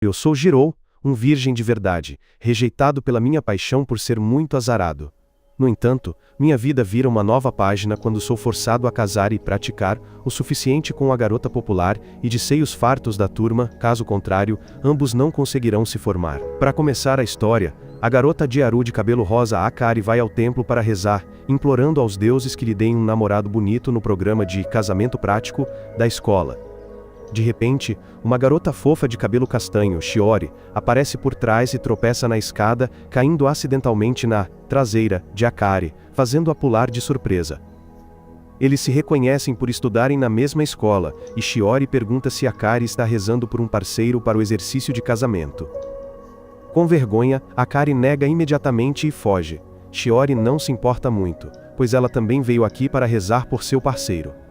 Eu sou Jirou, um virgem de verdade, rejeitado pela minha paixão por ser muito azarado. No entanto, minha vida vira uma nova página quando sou forçado a casar e praticar o suficiente com a garota popular e de seios fartos da turma, caso contrário, ambos não conseguirão se formar. Para começar a história, a garota de Aru de cabelo rosa Akari vai ao templo para rezar, implorando aos deuses que lhe deem um namorado bonito no programa de casamento prático da escola. De repente, uma garota fofa de cabelo castanho, Shiori, aparece por trás e tropeça na escada, caindo acidentalmente na traseira de Akari, fazendo-a pular de surpresa. Eles se reconhecem por estudarem na mesma escola, e Shiori pergunta se Akari está rezando por um parceiro para o exercício de casamento. Com vergonha, Akari nega imediatamente e foge. Shiori não se importa muito, pois ela também veio aqui para rezar por seu parceiro.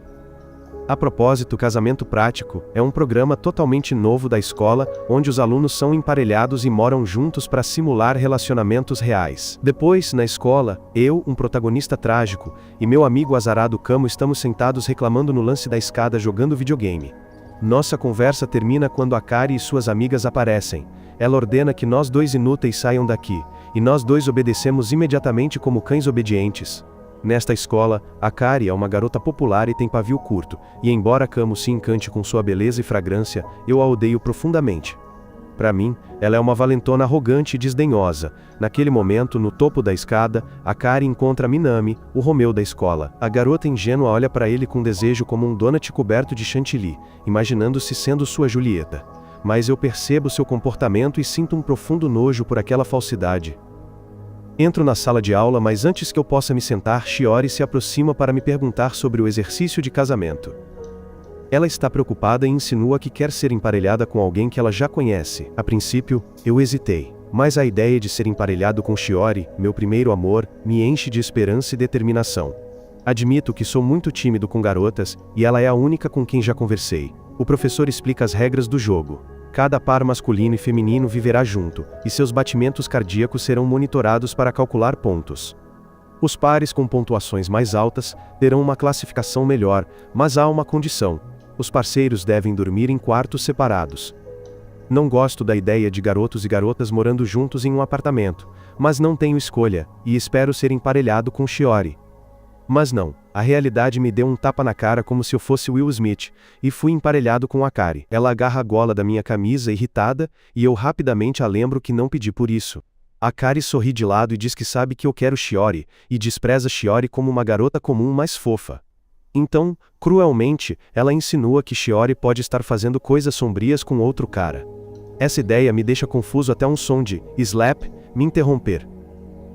A propósito, Casamento Prático é um programa totalmente novo da escola, onde os alunos são emparelhados e moram juntos para simular relacionamentos reais. Depois, na escola, eu, um protagonista trágico, e meu amigo azarado Camo estamos sentados reclamando no lance da escada jogando videogame. Nossa conversa termina quando Akari e suas amigas aparecem. Ela ordena que nós dois inúteis saiam daqui, e nós dois obedecemos imediatamente como cães obedientes. Nesta escola, Akari é uma garota popular e tem pavio curto, e embora Camo se encante com sua beleza e fragrância, eu a odeio profundamente. Para mim, ela é uma valentona arrogante e desdenhosa. Naquele momento, no topo da escada, Akari encontra Minami, o Romeu da escola. A garota ingênua olha para ele com desejo como um donut coberto de chantilly, imaginando-se sendo sua Julieta. Mas eu percebo seu comportamento e sinto um profundo nojo por aquela falsidade. Entro na sala de aula, mas antes que eu possa me sentar, Shiori se aproxima para me perguntar sobre o exercício de casamento. Ela está preocupada e insinua que quer ser emparelhada com alguém que ela já conhece. A princípio, eu hesitei, mas a ideia de ser emparelhado com Shiori, meu primeiro amor, me enche de esperança e determinação. Admito que sou muito tímido com garotas, e ela é a única com quem já conversei. O professor explica as regras do jogo. Cada par masculino e feminino viverá junto, e seus batimentos cardíacos serão monitorados para calcular pontos. Os pares com pontuações mais altas terão uma classificação melhor, mas há uma condição: os parceiros devem dormir em quartos separados. Não gosto da ideia de garotos e garotas morando juntos em um apartamento, mas não tenho escolha, e espero ser emparelhado com Shiori. Mas não, a realidade me deu um tapa na cara como se eu fosse Will Smith, e fui emparelhado com Akari. Ela agarra a gola da minha camisa irritada, e eu rapidamente a lembro que não pedi por isso. Akari sorri de lado e diz que sabe que eu quero Shiori, e despreza Shiori como uma garota comum mais fofa. Então, cruelmente, ela insinua que Shiori pode estar fazendo coisas sombrias com outro cara. Essa ideia me deixa confuso até um som de slap me interromper.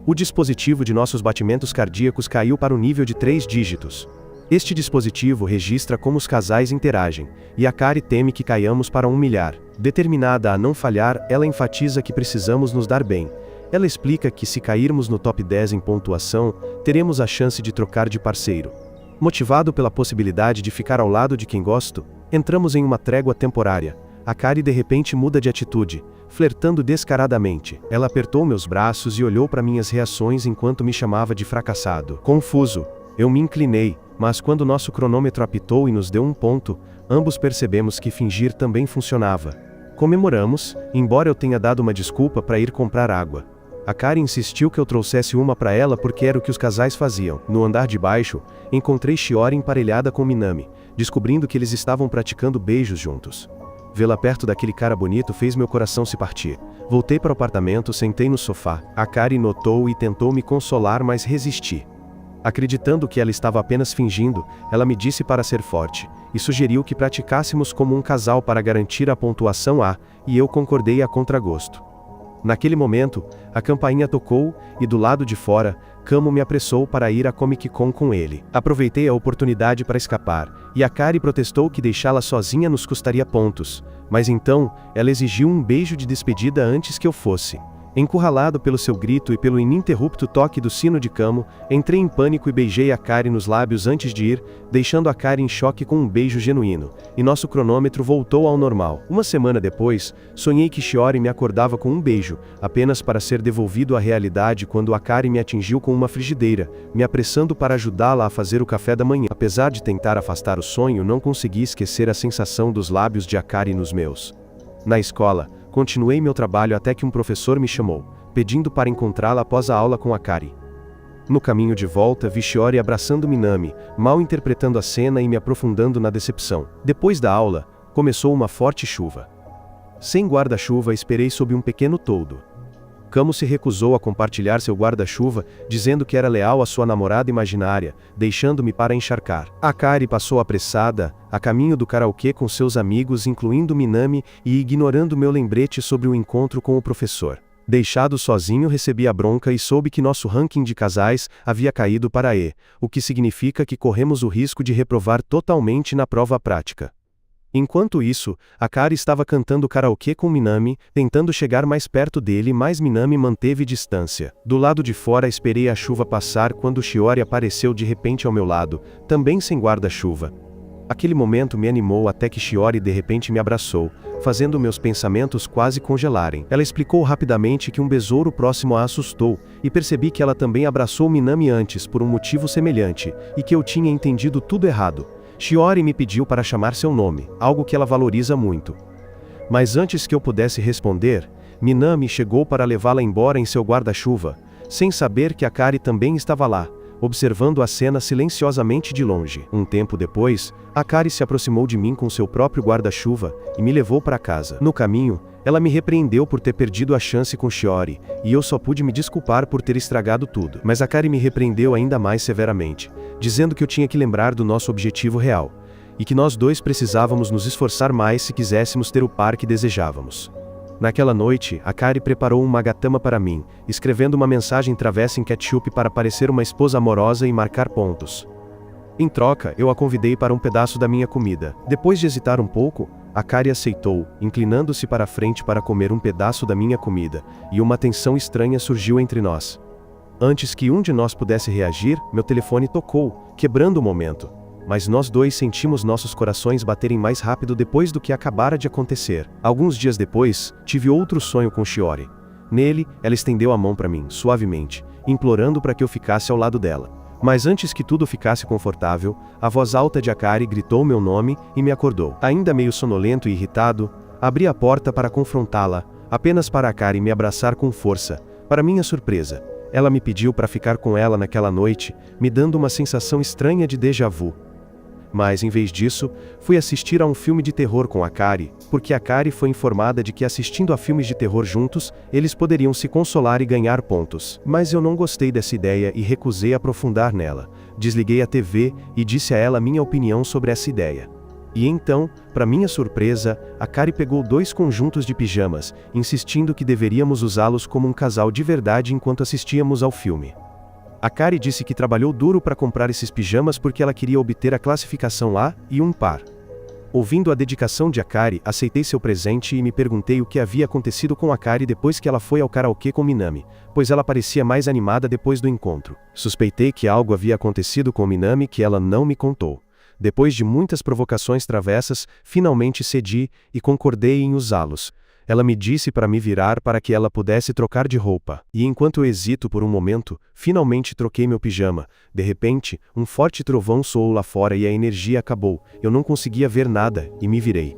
O dispositivo de nossos batimentos cardíacos caiu para o nível de 3 dígitos. Este dispositivo registra como os casais interagem, e Akari teme que caiamos para 1 milhar. Determinada a não falhar, ela enfatiza que precisamos nos dar bem. Ela explica que se cairmos no top 10 em pontuação, teremos a chance de trocar de parceiro. Motivado pela possibilidade de ficar ao lado de quem gosto, entramos em uma trégua temporária. Akari de repente muda de atitude, flertando descaradamente. Ela apertou meus braços e olhou para minhas reações enquanto me chamava de fracassado. Confuso, eu me inclinei, mas quando nosso cronômetro apitou e nos deu um ponto, ambos percebemos que fingir também funcionava. Comemoramos, embora eu tenha dado uma desculpa para ir comprar água. Akari insistiu que eu trouxesse uma para ela porque era o que os casais faziam. No andar de baixo, encontrei Shiori emparelhada com Minami, descobrindo que eles estavam praticando beijos juntos. Vê-la perto daquele cara bonito fez meu coração se partir. Voltei para o apartamento, sentei no sofá. Akari notou e tentou me consolar, mas resisti. Acreditando que ela estava apenas fingindo, ela me disse para ser forte, e sugeriu que praticássemos como um casal para garantir a pontuação A, e eu concordei a contragosto. Naquele momento, a campainha tocou, e do lado de fora, Camo me apressou para ir à Comic Con com ele. Aproveitei a oportunidade para escapar, e Akari protestou que deixá-la sozinha nos custaria pontos, mas então, ela exigiu um beijo de despedida antes que eu fosse. Encurralado pelo seu grito e pelo ininterrupto toque do sino de Camo, entrei em pânico e beijei Akari nos lábios antes de ir, deixando Akari em choque com um beijo genuíno, e nosso cronômetro voltou ao normal. Uma semana depois, sonhei que Shiori me acordava com um beijo, apenas para ser devolvido à realidade quando Akari me atingiu com uma frigideira, me apressando para ajudá-la a fazer o café da manhã. Apesar de tentar afastar o sonho, não consegui esquecer a sensação dos lábios de Akari nos meus. Na escola, continuei meu trabalho até que um professor me chamou, pedindo para encontrá-la após a aula com Akari. No caminho de volta, vi Shiori abraçando Minami, mal interpretando a cena e me aprofundando na decepção. Depois da aula, começou uma forte chuva. Sem guarda-chuva, esperei sob um pequeno toldo. Kamo se recusou a compartilhar seu guarda-chuva, dizendo que era leal à sua namorada imaginária, deixando-me para encharcar. Akari passou apressada, a caminho do karaokê com seus amigos, incluindo Minami, e ignorando meu lembrete sobre o encontro com o professor. Deixado sozinho, recebi a bronca e soube que nosso ranking de casais havia caído para E, o que significa que corremos o risco de reprovar totalmente na prova prática. Enquanto isso, Akari estava cantando karaokê com Minami, tentando chegar mais perto dele, mas Minami manteve distância. Do lado de fora esperei a chuva passar quando Shiori apareceu de repente ao meu lado, também sem guarda-chuva. Aquele momento me animou até que Shiori de repente me abraçou, fazendo meus pensamentos quase congelarem. Ela explicou rapidamente que um besouro próximo a assustou, e percebi que ela também abraçou Minami antes por um motivo semelhante, e que eu tinha entendido tudo errado. Shiori me pediu para chamar seu nome, algo que ela valoriza muito. Mas antes que eu pudesse responder, Minami chegou para levá-la embora em seu guarda-chuva, sem saber que Akari também estava lá, observando a cena silenciosamente de longe. Um tempo depois, Akari se aproximou de mim com seu próprio guarda-chuva e me levou para casa. No caminho, ela me repreendeu por ter perdido a chance com Shiori, e eu só pude me desculpar por ter estragado tudo. Mas Akari me repreendeu ainda mais severamente, dizendo que eu tinha que lembrar do nosso objetivo real, e que nós dois precisávamos nos esforçar mais se quiséssemos ter o par que desejávamos. Naquela noite, Akari preparou um magatama para mim, escrevendo uma mensagem travessa em ketchup para parecer uma esposa amorosa e marcar pontos. Em troca, eu a convidei para um pedaço da minha comida. Depois de hesitar um pouco, Akari aceitou, inclinando-se para a frente para comer um pedaço da minha comida, e uma tensão estranha surgiu entre nós. Antes que um de nós pudesse reagir, meu telefone tocou, quebrando o momento. Mas nós dois sentimos nossos corações baterem mais rápido depois do que acabara de acontecer. Alguns dias depois, tive outro sonho com Shiori. Nele, ela estendeu a mão para mim, suavemente, implorando para que eu ficasse ao lado dela. Mas antes que tudo ficasse confortável, a voz alta de Akari gritou meu nome e me acordou. Ainda meio sonolento e irritado, abri a porta para confrontá-la, apenas para Akari me abraçar com força. Para minha surpresa, ela me pediu para ficar com ela naquela noite, me dando uma sensação estranha de déjà vu. Mas, em vez disso, fui assistir a um filme de terror com Akari, porque Akari foi informada de que assistindo a filmes de terror juntos, eles poderiam se consolar e ganhar pontos. Mas eu não gostei dessa ideia e recusei aprofundar nela. Desliguei a TV e disse a ela minha opinião sobre essa ideia. E então, para minha surpresa, Akari pegou 2 conjuntos de pijamas, insistindo que deveríamos usá-los como um casal de verdade enquanto assistíamos ao filme. Akari disse que trabalhou duro para comprar esses pijamas porque ela queria obter a classificação A e um par. Ouvindo a dedicação de Akari, aceitei seu presente e me perguntei o que havia acontecido com Akari depois que ela foi ao karaokê com Minami, pois ela parecia mais animada depois do encontro. Suspeitei que algo havia acontecido com Minami que ela não me contou. Depois de muitas provocações travessas, finalmente cedi e concordei em usá-los. Ela me disse para me virar para que ela pudesse trocar de roupa. E enquanto eu hesito por um momento, finalmente troquei meu pijama. De repente, um forte trovão soou lá fora e a energia acabou. Eu não conseguia ver nada, e me virei.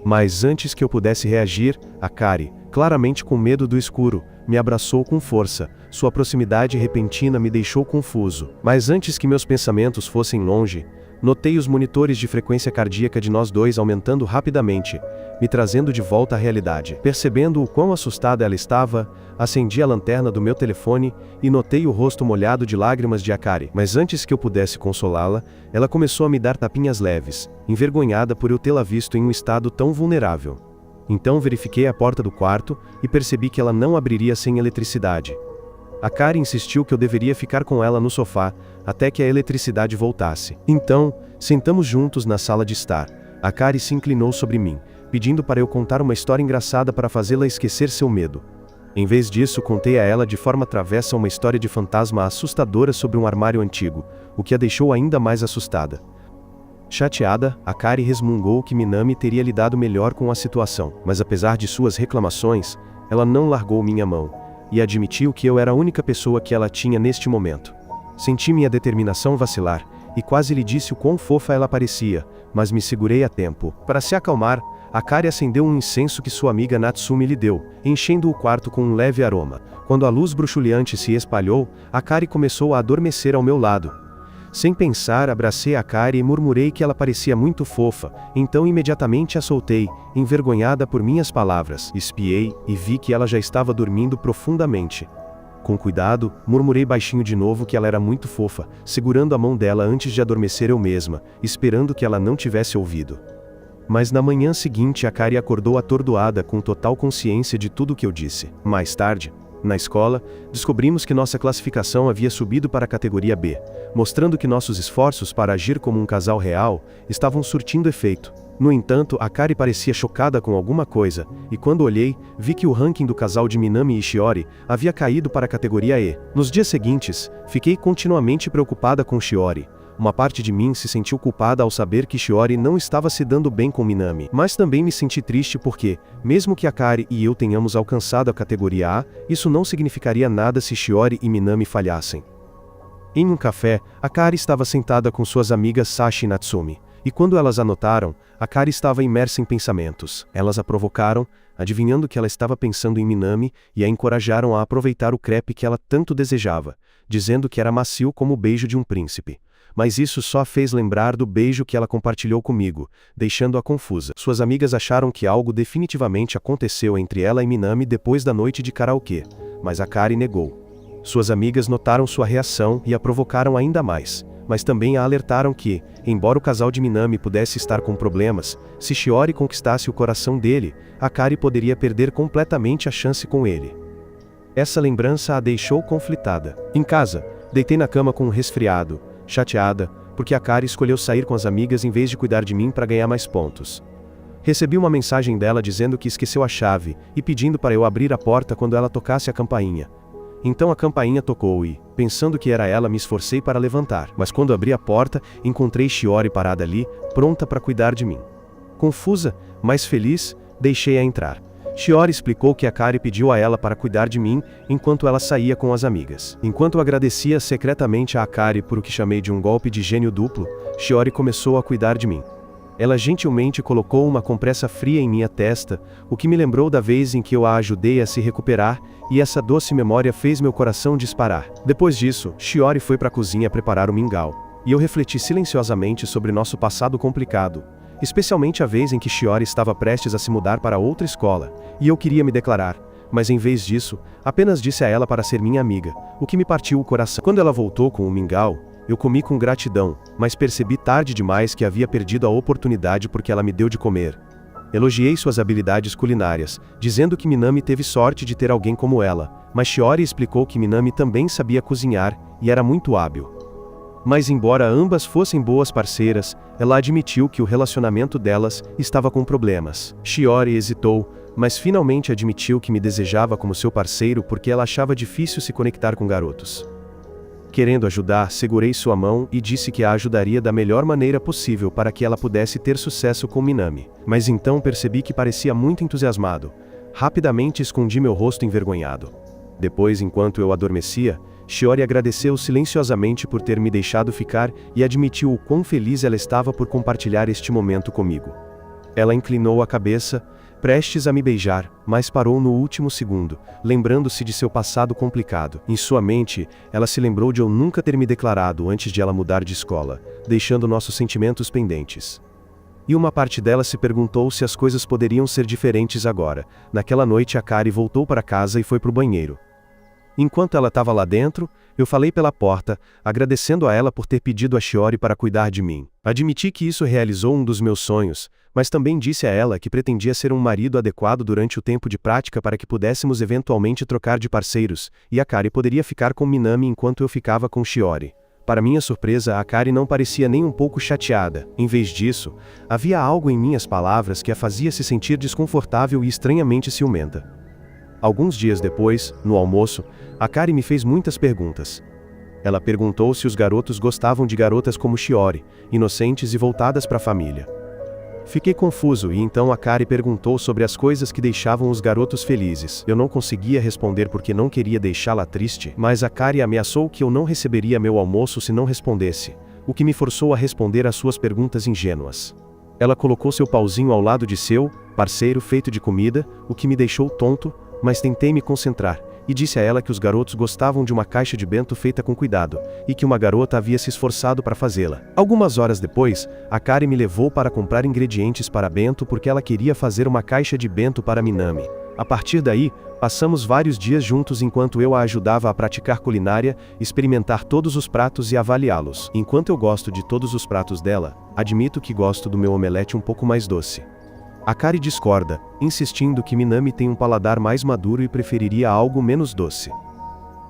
Mas antes que eu pudesse reagir, Akari, claramente com medo do escuro, me abraçou com força. Sua proximidade repentina me deixou confuso. Mas antes que meus pensamentos fossem longe, notei os monitores de frequência cardíaca de nós dois aumentando rapidamente, me trazendo de volta à realidade. Percebendo o quão assustada ela estava, acendi a lanterna do meu telefone e notei o rosto molhado de lágrimas de Akari. Mas antes que eu pudesse consolá-la, ela começou a me dar tapinhas leves, envergonhada por eu tê-la visto em um estado tão vulnerável. Então verifiquei a porta do quarto e percebi que ela não abriria sem eletricidade. Akari insistiu que eu deveria ficar com ela no sofá, até que a eletricidade voltasse. Então, sentamos juntos na sala de estar. Akari se inclinou sobre mim, pedindo para eu contar uma história engraçada para fazê-la esquecer seu medo. Em vez disso, contei a ela de forma travessa uma história de fantasma assustadora sobre um armário antigo, o que a deixou ainda mais assustada. Chateada, Akari resmungou que Minami teria lidado melhor com a situação, mas apesar de suas reclamações, ela não largou minha mão, e admitiu que eu era a única pessoa que ela tinha neste momento. Senti minha determinação vacilar, e quase lhe disse o quão fofa ela parecia, mas me segurei a tempo. Para se acalmar, Akari acendeu um incenso que sua amiga Natsumi lhe deu, enchendo o quarto com um leve aroma. Quando a luz bruxuleante se espalhou, Akari começou a adormecer ao meu lado. Sem pensar, abracei Akari e murmurei que ela parecia muito fofa, então imediatamente a soltei, envergonhada por minhas palavras. Espiei, e vi que ela já estava dormindo profundamente. Com cuidado, murmurei baixinho de novo que ela era muito fofa, segurando a mão dela antes de adormecer eu mesma, esperando que ela não tivesse ouvido. Mas na manhã seguinte Akari acordou atordoada com total consciência de tudo o que eu disse. Mais tarde, na escola, descobrimos que nossa classificação havia subido para a categoria B, mostrando que nossos esforços para agir como um casal real estavam surtindo efeito. No entanto, Akari parecia chocada com alguma coisa, e quando olhei, vi que o ranking do casal de Minami e Shiori havia caído para a categoria E. Nos dias seguintes, fiquei continuamente preocupada com Shiori. Uma parte de mim se sentiu culpada ao saber que Shiori não estava se dando bem com Minami, mas também me senti triste porque, mesmo que Akari e eu tenhamos alcançado a categoria A, isso não significaria nada se Shiori e Minami falhassem. Em um café, Akari estava sentada com suas amigas Sashi e Natsumi. E quando elas a notaram, Akari estava imersa em pensamentos. Elas a provocaram, adivinhando que ela estava pensando em Minami, e a encorajaram a aproveitar o crepe que ela tanto desejava, dizendo que era macio como o beijo de um príncipe. Mas isso só a fez lembrar do beijo que ela compartilhou comigo, deixando-a confusa. Suas amigas acharam que algo definitivamente aconteceu entre ela e Minami depois da noite de karaokê, mas Akari negou. Suas amigas notaram sua reação e a provocaram ainda mais. Mas também a alertaram que, embora o casal de Minami pudesse estar com problemas, se Shiori conquistasse o coração dele, Akari poderia perder completamente a chance com ele. Essa lembrança a deixou conflitada. Em casa, deitei na cama com um resfriado, chateada, porque Akari escolheu sair com as amigas em vez de cuidar de mim para ganhar mais pontos. Recebi uma mensagem dela dizendo que esqueceu a chave e pedindo para eu abrir a porta quando ela tocasse a campainha. Então a campainha tocou e, pensando que era ela, me esforcei para levantar. Mas quando abri a porta, encontrei Shiori parada ali, pronta para cuidar de mim. Confusa, mas feliz, deixei-a entrar. Shiori explicou que Akari pediu a ela para cuidar de mim, enquanto ela saía com as amigas. Enquanto agradecia secretamente a Akari por o que chamei de um golpe de gênio duplo, Shiori começou a cuidar de mim. Ela gentilmente colocou uma compressa fria em minha testa, o que me lembrou da vez em que eu a ajudei a se recuperar, e essa doce memória fez meu coração disparar. Depois disso, Shiori foi para a cozinha preparar o mingau, e eu refleti silenciosamente sobre nosso passado complicado, especialmente a vez em que Shiori estava prestes a se mudar para outra escola, e eu queria me declarar, mas em vez disso, apenas disse a ela para ser minha amiga, o que me partiu o coração. Quando ela voltou com o mingau, eu comi com gratidão, mas percebi tarde demais que havia perdido a oportunidade porque ela me deu de comer. Elogiei suas habilidades culinárias, dizendo que Minami teve sorte de ter alguém como ela, mas Shiori explicou que Minami também sabia cozinhar, e era muito hábil. Mas embora ambas fossem boas parceiras, ela admitiu que o relacionamento delas estava com problemas. Shiori hesitou, mas finalmente admitiu que me desejava como seu parceiro porque ela achava difícil se conectar com garotos. Querendo ajudar, segurei sua mão e disse que a ajudaria da melhor maneira possível para que ela pudesse ter sucesso com Minami. Mas então percebi que parecia muito entusiasmado. Rapidamente escondi meu rosto envergonhado. Depois, enquanto eu adormecia, Shiori agradeceu silenciosamente por ter me deixado ficar e admitiu o quão feliz ela estava por compartilhar este momento comigo. Ela inclinou a cabeça, prestes a me beijar, mas parou no último segundo, lembrando-se de seu passado complicado. Em sua mente, ela se lembrou de eu nunca ter me declarado antes de ela mudar de escola, deixando nossos sentimentos pendentes. E uma parte dela se perguntou se as coisas poderiam ser diferentes agora. Naquela noite Akari voltou para casa e foi para o banheiro. Enquanto ela estava lá dentro, eu falei pela porta, agradecendo a ela por ter pedido a Shiori para cuidar de mim. Admiti que isso realizou um dos meus sonhos, mas também disse a ela que pretendia ser um marido adequado durante o tempo de prática para que pudéssemos eventualmente trocar de parceiros, e Akari poderia ficar com Minami enquanto eu ficava com Shiori. Para minha surpresa, Akari não parecia nem um pouco chateada. Em vez disso, havia algo em minhas palavras que a fazia se sentir desconfortável e estranhamente ciumenta. Alguns dias depois, no almoço, Akari me fez muitas perguntas. Ela perguntou se os garotos gostavam de garotas como Shiori, inocentes e voltadas para a família. Fiquei confuso e então Akari perguntou sobre as coisas que deixavam os garotos felizes. Eu não conseguia responder porque não queria deixá-la triste, mas Akari ameaçou que eu não receberia meu almoço se não respondesse, o que me forçou a responder às suas perguntas ingênuas. Ela colocou seu pauzinho ao lado de seu parceiro feito de comida, o que me deixou tonto, mas tentei me concentrar, e disse a ela que os garotos gostavam de uma caixa de bento feita com cuidado, e que uma garota havia se esforçado para fazê-la. Algumas horas depois, a Kari me levou para comprar ingredientes para bento porque ela queria fazer uma caixa de bento para Minami. A partir daí, passamos vários dias juntos enquanto eu a ajudava a praticar culinária, experimentar todos os pratos e avaliá-los. Enquanto eu gosto de todos os pratos dela, admito que gosto do meu omelete um pouco mais doce. A Kari discorda, insistindo que Minami tem um paladar mais maduro e preferiria algo menos doce.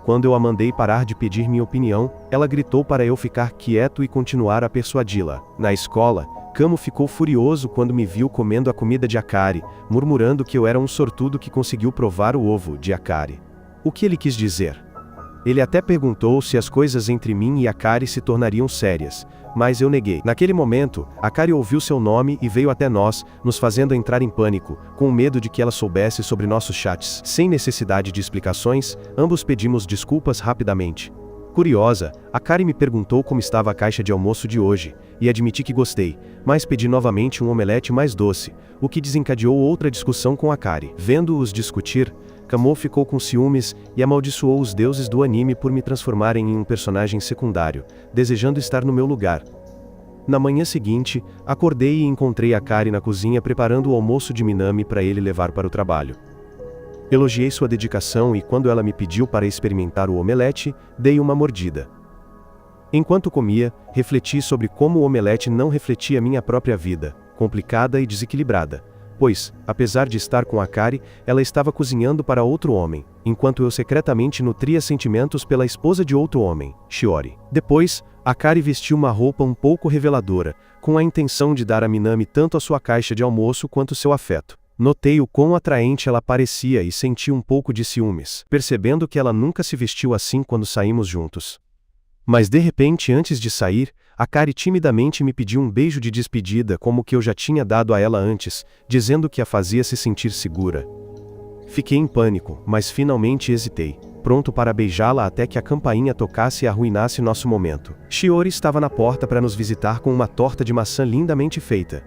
Quando eu a mandei parar de pedir minha opinião, ela gritou para eu ficar quieto e continuar a persuadi-la. Na escola, Kamo ficou furioso quando me viu comendo a comida de Akari, murmurando que eu era um sortudo que conseguiu provar o ovo de Akari. O que ele quis dizer? Ele até perguntou se as coisas entre mim e Akari se tornariam sérias, mas eu neguei. Naquele momento, Akari ouviu seu nome e veio até nós, nos fazendo entrar em pânico, com medo de que ela soubesse sobre nossos chats. Sem necessidade de explicações, ambos pedimos desculpas rapidamente. Curiosa, Akari me perguntou como estava a caixa de almoço de hoje, e admiti que gostei, mas pedi novamente um omelete mais doce, o que desencadeou outra discussão com Akari. Vendo-os discutir, Kamo ficou com ciúmes e amaldiçoou os deuses do anime por me transformarem em um personagem secundário, desejando estar no meu lugar. Na manhã seguinte, acordei e encontrei Akari na cozinha preparando o almoço de Minami para ele levar para o trabalho. Elogiei sua dedicação e quando ela me pediu para experimentar o omelete, dei uma mordida. Enquanto comia, refleti sobre como o omelete não refletia minha própria vida, complicada e desequilibrada. Pois, apesar de estar com Akari, ela estava cozinhando para outro homem, enquanto eu secretamente nutria sentimentos pela esposa de outro homem, Shiori. Depois, Akari vestiu uma roupa um pouco reveladora, com a intenção de dar a Minami tanto a sua caixa de almoço quanto seu afeto. Notei o quão atraente ela parecia e senti um pouco de ciúmes, percebendo que ela nunca se vestiu assim quando saímos juntos. Mas de repente, antes de sair, Akari timidamente me pediu um beijo de despedida como o que eu já tinha dado a ela antes, dizendo que a fazia se sentir segura. Fiquei em pânico, mas finalmente hesitei, pronto para beijá-la até que a campainha tocasse e arruinasse nosso momento. Shiori estava na porta para nos visitar com uma torta de maçã lindamente feita.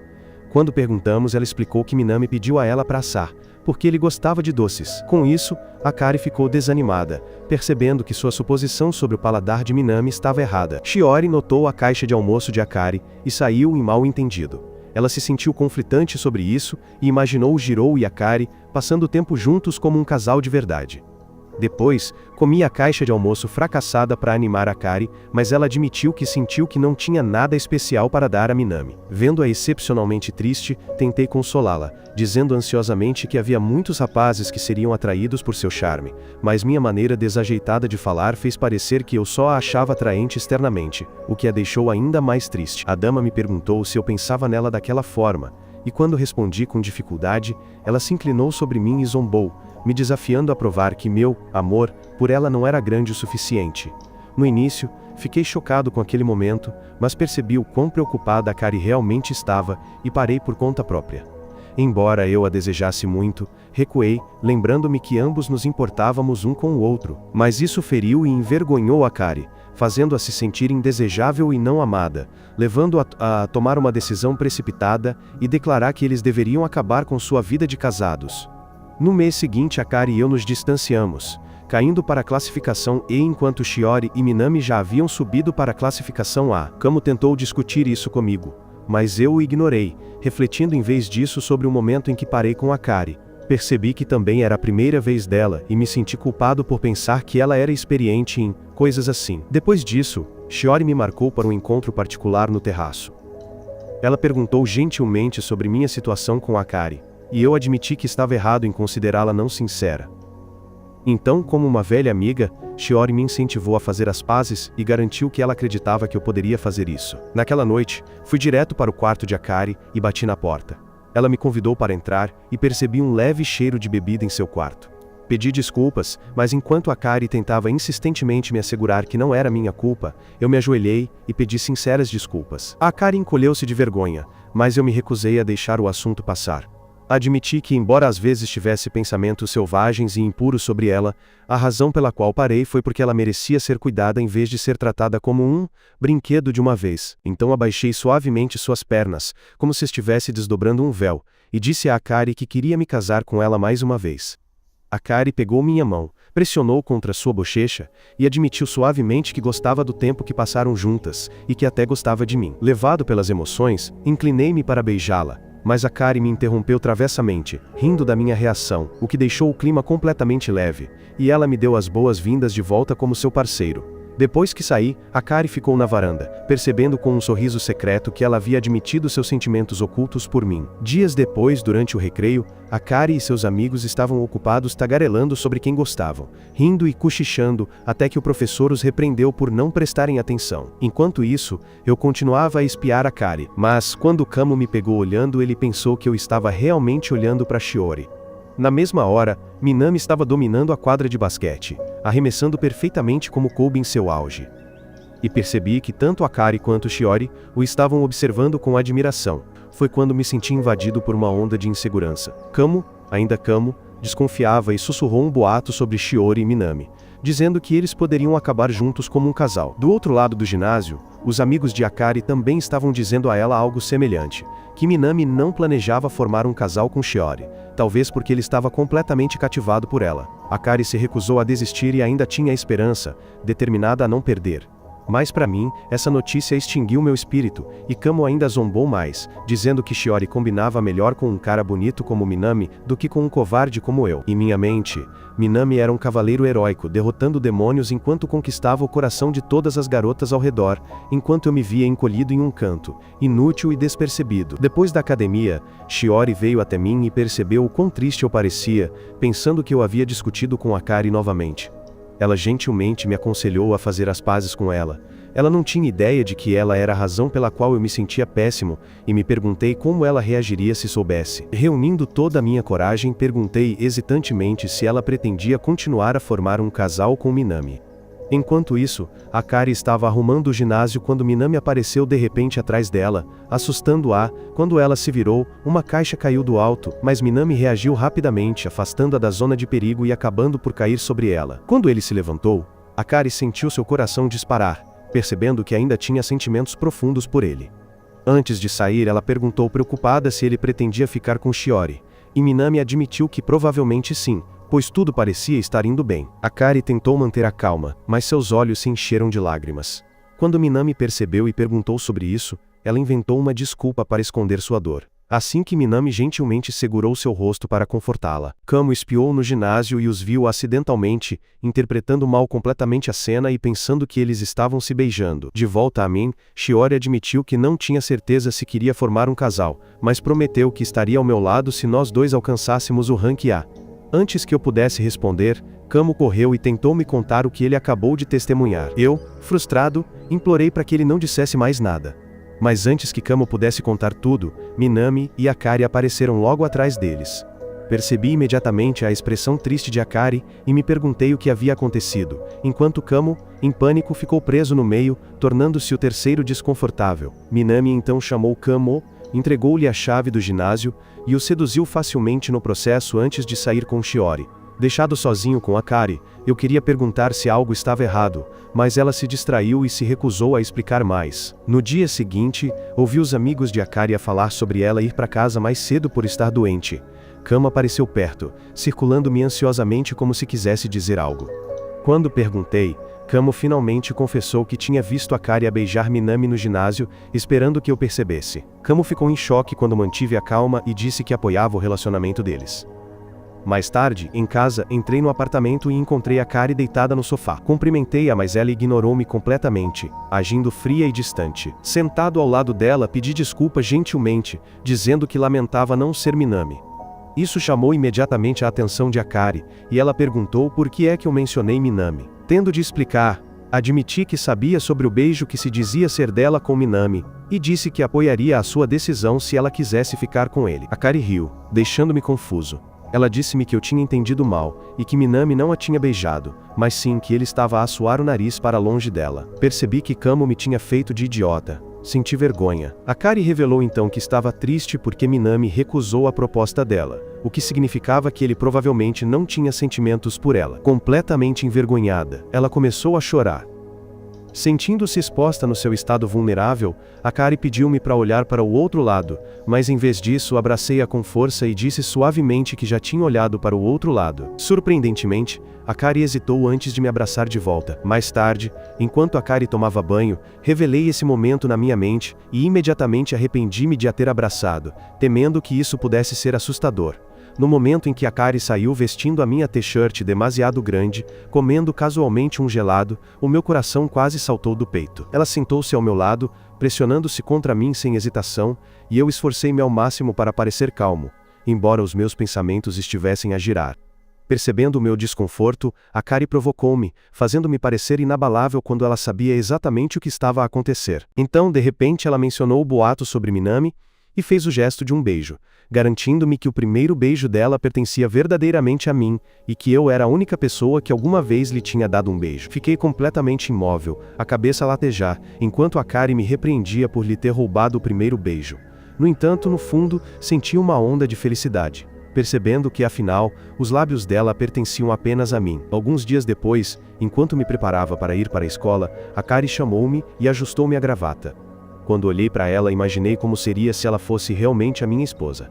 Quando perguntamos, ela explicou que Minami pediu a ela para assar, porque ele gostava de doces. Com isso, Akari ficou desanimada, percebendo que sua suposição sobre o paladar de Minami estava errada. Shiori notou a caixa de almoço de Akari e saiu em mal entendido. Ela se sentiu conflitante sobre isso e imaginou Jiro e Akari passando tempo juntos como um casal de verdade. Depois, comi a caixa de almoço fracassada para animar Akari, mas ela admitiu que sentiu que não tinha nada especial para dar a Minami. Vendo-a excepcionalmente triste, tentei consolá-la, dizendo ansiosamente que havia muitos rapazes que seriam atraídos por seu charme, mas minha maneira desajeitada de falar fez parecer que eu só a achava atraente externamente, o que a deixou ainda mais triste. A dama me perguntou se eu pensava nela daquela forma, e quando respondi com dificuldade, ela se inclinou sobre mim e zombou, me desafiando a provar que meu amor por ela não era grande o suficiente. No início, fiquei chocado com aquele momento, mas percebi o quão preocupada Akari realmente estava e parei por conta própria. Embora eu a desejasse muito, recuei, lembrando-me que ambos nos importávamos um com o outro. Mas isso feriu e envergonhou Akari, fazendo-a se sentir indesejável e não amada, levando-a a tomar uma decisão precipitada e declarar que eles deveriam acabar com sua vida de casados. No mês seguinte, Akari e eu nos distanciamos, caindo para a classificação E enquanto Shiori e Minami já haviam subido para a classificação A. Kamo tentou discutir isso comigo, mas eu o ignorei, refletindo em vez disso sobre o momento em que parei com Akari. Percebi que também era a primeira vez dela e me senti culpado por pensar que ela era experiente em coisas assim. Depois disso, Shiori me marcou para um encontro particular no terraço. Ela perguntou gentilmente sobre minha situação com Akari, e eu admiti que estava errado em considerá-la não sincera. Então, como uma velha amiga, Shiori me incentivou a fazer as pazes e garantiu que ela acreditava que eu poderia fazer isso. Naquela noite, fui direto para o quarto de Akari e bati na porta. Ela me convidou para entrar e percebi um leve cheiro de bebida em seu quarto. Pedi desculpas, mas enquanto Akari tentava insistentemente me assegurar que não era minha culpa, eu me ajoelhei e pedi sinceras desculpas. A Akari encolheu-se de vergonha, mas eu me recusei a deixar o assunto passar. Admiti que, embora às vezes tivesse pensamentos selvagens e impuros sobre ela, a razão pela qual parei foi porque ela merecia ser cuidada em vez de ser tratada como um brinquedo de uma vez. Então abaixei suavemente suas pernas, como se estivesse desdobrando um véu, e disse a Akari que queria me casar com ela mais uma vez. Akari pegou minha mão, pressionou contra sua bochecha, e admitiu suavemente que gostava do tempo que passaram juntas, e que até gostava de mim. Levado pelas emoções, inclinei-me para beijá-la, mas Akari me interrompeu travessamente, rindo da minha reação, o que deixou o clima completamente leve, e ela me deu as boas-vindas de volta como seu parceiro. Depois que saí, Akari ficou na varanda, percebendo com um sorriso secreto que ela havia admitido seus sentimentos ocultos por mim. Dias depois, durante o recreio, Akari e seus amigos estavam ocupados tagarelando sobre quem gostavam, rindo e cochichando, até que o professor os repreendeu por não prestarem atenção. Enquanto isso, eu continuava a espiar Akari, mas quando Kamo me pegou olhando, ele pensou que eu estava realmente olhando para Shiori. Na mesma hora, Minami estava dominando a quadra de basquete, arremessando perfeitamente como coube em seu auge. E percebi que tanto Akari quanto Shiori o estavam observando com admiração. Foi quando me senti invadido por uma onda de insegurança. Kamo, ainda Kamo, desconfiava e sussurrou um boato sobre Shiori e Minami, dizendo que eles poderiam acabar juntos como um casal. Do outro lado do ginásio, os amigos de Akari também estavam dizendo a ela algo semelhante, que Minami não planejava formar um casal com Shiori, talvez porque ele estava completamente cativado por ela. Akari se recusou a desistir e ainda tinha esperança, determinada a não perder. Mas para mim, essa notícia extinguiu meu espírito, e Kamo ainda zombou mais, dizendo que Shiori combinava melhor com um cara bonito como Minami do que com um covarde como eu. Em minha mente, Minami era um cavaleiro heróico, derrotando demônios enquanto conquistava o coração de todas as garotas ao redor, enquanto eu me via encolhido em um canto, inútil e despercebido. Depois da academia, Shiori veio até mim e percebeu o quão triste eu parecia, pensando que eu havia discutido com Akari novamente. Ela gentilmente me aconselhou a fazer as pazes com ela. Ela não tinha ideia de que ela era a razão pela qual eu me sentia péssimo, e me perguntei como ela reagiria se soubesse. Reunindo toda a minha coragem, perguntei hesitantemente se ela pretendia continuar a formar um casal com Minami. Enquanto isso, Akari estava arrumando o ginásio quando Minami apareceu de repente atrás dela, assustando-a. Quando ela se virou, uma caixa caiu do alto, mas Minami reagiu rapidamente, afastando-a da zona de perigo e acabando por cair sobre ela. Quando ele se levantou, Akari sentiu seu coração disparar, percebendo que ainda tinha sentimentos profundos por ele. Antes de sair, ela perguntou preocupada se ele pretendia ficar com Shiori, e Minami admitiu que provavelmente sim, pois tudo parecia estar indo bem. Akari tentou manter a calma, mas seus olhos se encheram de lágrimas. Quando Minami percebeu e perguntou sobre isso, ela inventou uma desculpa para esconder sua dor. Assim que Minami gentilmente segurou seu rosto para confortá-la, Kamo espiou no ginásio e os viu acidentalmente, interpretando mal completamente a cena e pensando que eles estavam se beijando. De volta a mim, Shiori admitiu que não tinha certeza se queria formar um casal, mas prometeu que estaria ao meu lado se nós dois alcançássemos o rank A. Antes que eu pudesse responder, Kamo correu e tentou me contar o que ele acabou de testemunhar. Eu, frustrado, implorei para que ele não dissesse mais nada. Mas antes que Kamo pudesse contar tudo, Minami e Akari apareceram logo atrás deles. Percebi imediatamente a expressão triste de Akari e me perguntei o que havia acontecido, enquanto Kamo, em pânico, ficou preso no meio, tornando-se o terceiro desconfortável. Minami então chamou Kamo, entregou-lhe a chave do ginásio e o seduziu facilmente no processo antes de sair com Shiori. Deixado sozinho com Akari, eu queria perguntar se algo estava errado, mas ela se distraiu e se recusou a explicar mais. No dia seguinte, ouvi os amigos de Akari a falar sobre ela ir para casa mais cedo por estar doente. Kamo apareceu perto, circulando-me ansiosamente como se quisesse dizer algo. Quando perguntei, Kamo finalmente confessou que tinha visto Akari a beijar Minami no ginásio, esperando que eu percebesse. Kamo ficou em choque quando mantive a calma e disse que apoiava o relacionamento deles. Mais tarde, em casa, entrei no apartamento e encontrei Akari deitada no sofá. Cumprimentei-a, mas ela ignorou-me completamente, agindo fria e distante. Sentado ao lado dela, pedi desculpa gentilmente, dizendo que lamentava não ser Minami. Isso chamou imediatamente a atenção de Akari, e ela perguntou por que é que eu mencionei Minami. Tendo de explicar, admiti que sabia sobre o beijo que se dizia ser dela com Minami, e disse que apoiaria a sua decisão se ela quisesse ficar com ele. Akari riu, deixando-me confuso. Ela disse-me que eu tinha entendido mal, e que Minami não a tinha beijado, mas sim que ele estava a suar o nariz para longe dela. Percebi que Kamo me tinha feito de idiota. Senti vergonha. Akari revelou então que estava triste porque Minami recusou a proposta dela, o que significava que ele provavelmente não tinha sentimentos por ela. Completamente envergonhada, ela começou a chorar. Sentindo-se exposta no seu estado vulnerável, Akari pediu-me para olhar para o outro lado, mas em vez disso abracei-a com força e disse suavemente que já tinha olhado para o outro lado. Surpreendentemente, Akari hesitou antes de me abraçar de volta. Mais tarde, enquanto Akari tomava banho, revelei esse momento na minha mente e imediatamente arrependi-me de a ter abraçado, temendo que isso pudesse ser assustador. No momento em que Akari saiu vestindo a minha t-shirt demasiado grande, comendo casualmente um gelado, o meu coração quase saltou do peito. Ela sentou-se ao meu lado, pressionando-se contra mim sem hesitação, e eu esforcei-me ao máximo para parecer calmo, embora os meus pensamentos estivessem a girar. Percebendo o meu desconforto, Akari provocou-me, fazendo-me parecer inabalável quando ela sabia exatamente o que estava a acontecer. Então, de repente, ela mencionou o boato sobre Minami, e fez o gesto de um beijo, garantindo-me que o primeiro beijo dela pertencia verdadeiramente a mim, e que eu era a única pessoa que alguma vez lhe tinha dado um beijo. Fiquei completamente imóvel, a cabeça a latejar, enquanto Akari me repreendia por lhe ter roubado o primeiro beijo. No entanto, no fundo, senti uma onda de felicidade, percebendo que, afinal, os lábios dela pertenciam apenas a mim. Alguns dias depois, enquanto me preparava para ir para a escola, Akari chamou-me e ajustou-me a gravata. Quando olhei para ela, imaginei como seria se ela fosse realmente a minha esposa.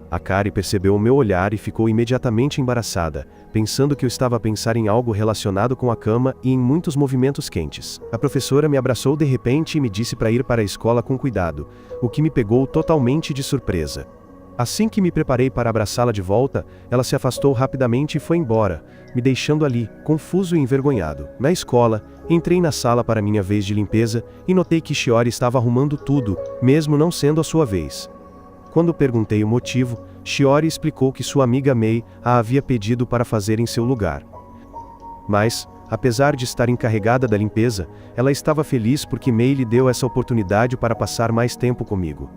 Akari percebeu o meu olhar e ficou imediatamente embaraçada, pensando que eu estava a pensar em algo relacionado com a cama e em muitos movimentos quentes. A professora me abraçou de repente e me disse para ir para a escola com cuidado, o que me pegou totalmente de surpresa. Assim que me preparei para abraçá-la de volta, ela se afastou rapidamente e foi embora, me deixando ali, confuso e envergonhado. Na escola, entrei na sala para minha vez de limpeza e notei que Shiori estava arrumando tudo, mesmo não sendo a sua vez. Quando perguntei o motivo, Shiori explicou que sua amiga Mei a havia pedido para fazer em seu lugar. Mas, apesar de estar encarregada da limpeza, ela estava feliz porque Mei lhe deu essa oportunidade para passar mais tempo comigo.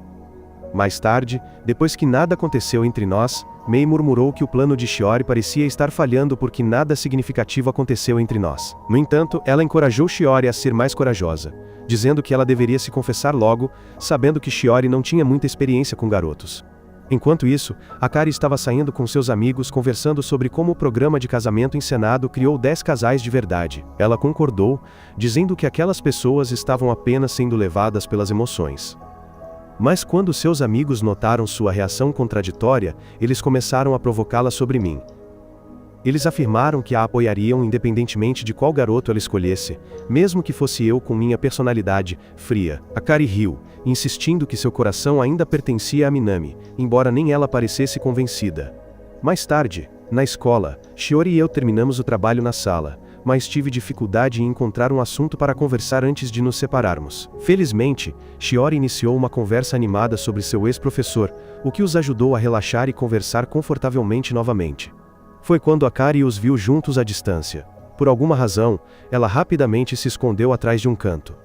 Mais tarde, depois que nada aconteceu entre nós, Mei murmurou que o plano de Shiori parecia estar falhando porque nada significativo aconteceu entre nós. No entanto, ela encorajou Shiori a ser mais corajosa, dizendo que ela deveria se confessar logo, sabendo que Shiori não tinha muita experiência com garotos. Enquanto isso, Akari estava saindo com seus amigos conversando sobre como o programa de casamento encenado criou 10 casais de verdade. Ela concordou, dizendo que aquelas pessoas estavam apenas sendo levadas pelas emoções. Mas quando seus amigos notaram sua reação contraditória, eles começaram a provocá-la sobre mim. Eles afirmaram que a apoiariam independentemente de qual garoto ela escolhesse, mesmo que fosse eu com minha personalidade fria. Akari riu, insistindo que seu coração ainda pertencia a Minami, embora nem ela parecesse convencida. Mais tarde, na escola, Shiori e eu terminamos o trabalho na sala, mas tive dificuldade em encontrar um assunto para conversar antes de nos separarmos. Felizmente, Shiori iniciou uma conversa animada sobre seu ex-professor, o que os ajudou a relaxar e conversar confortavelmente novamente. Foi quando Akari os viu juntos à distância. Por alguma razão, ela rapidamente se escondeu atrás de um canto.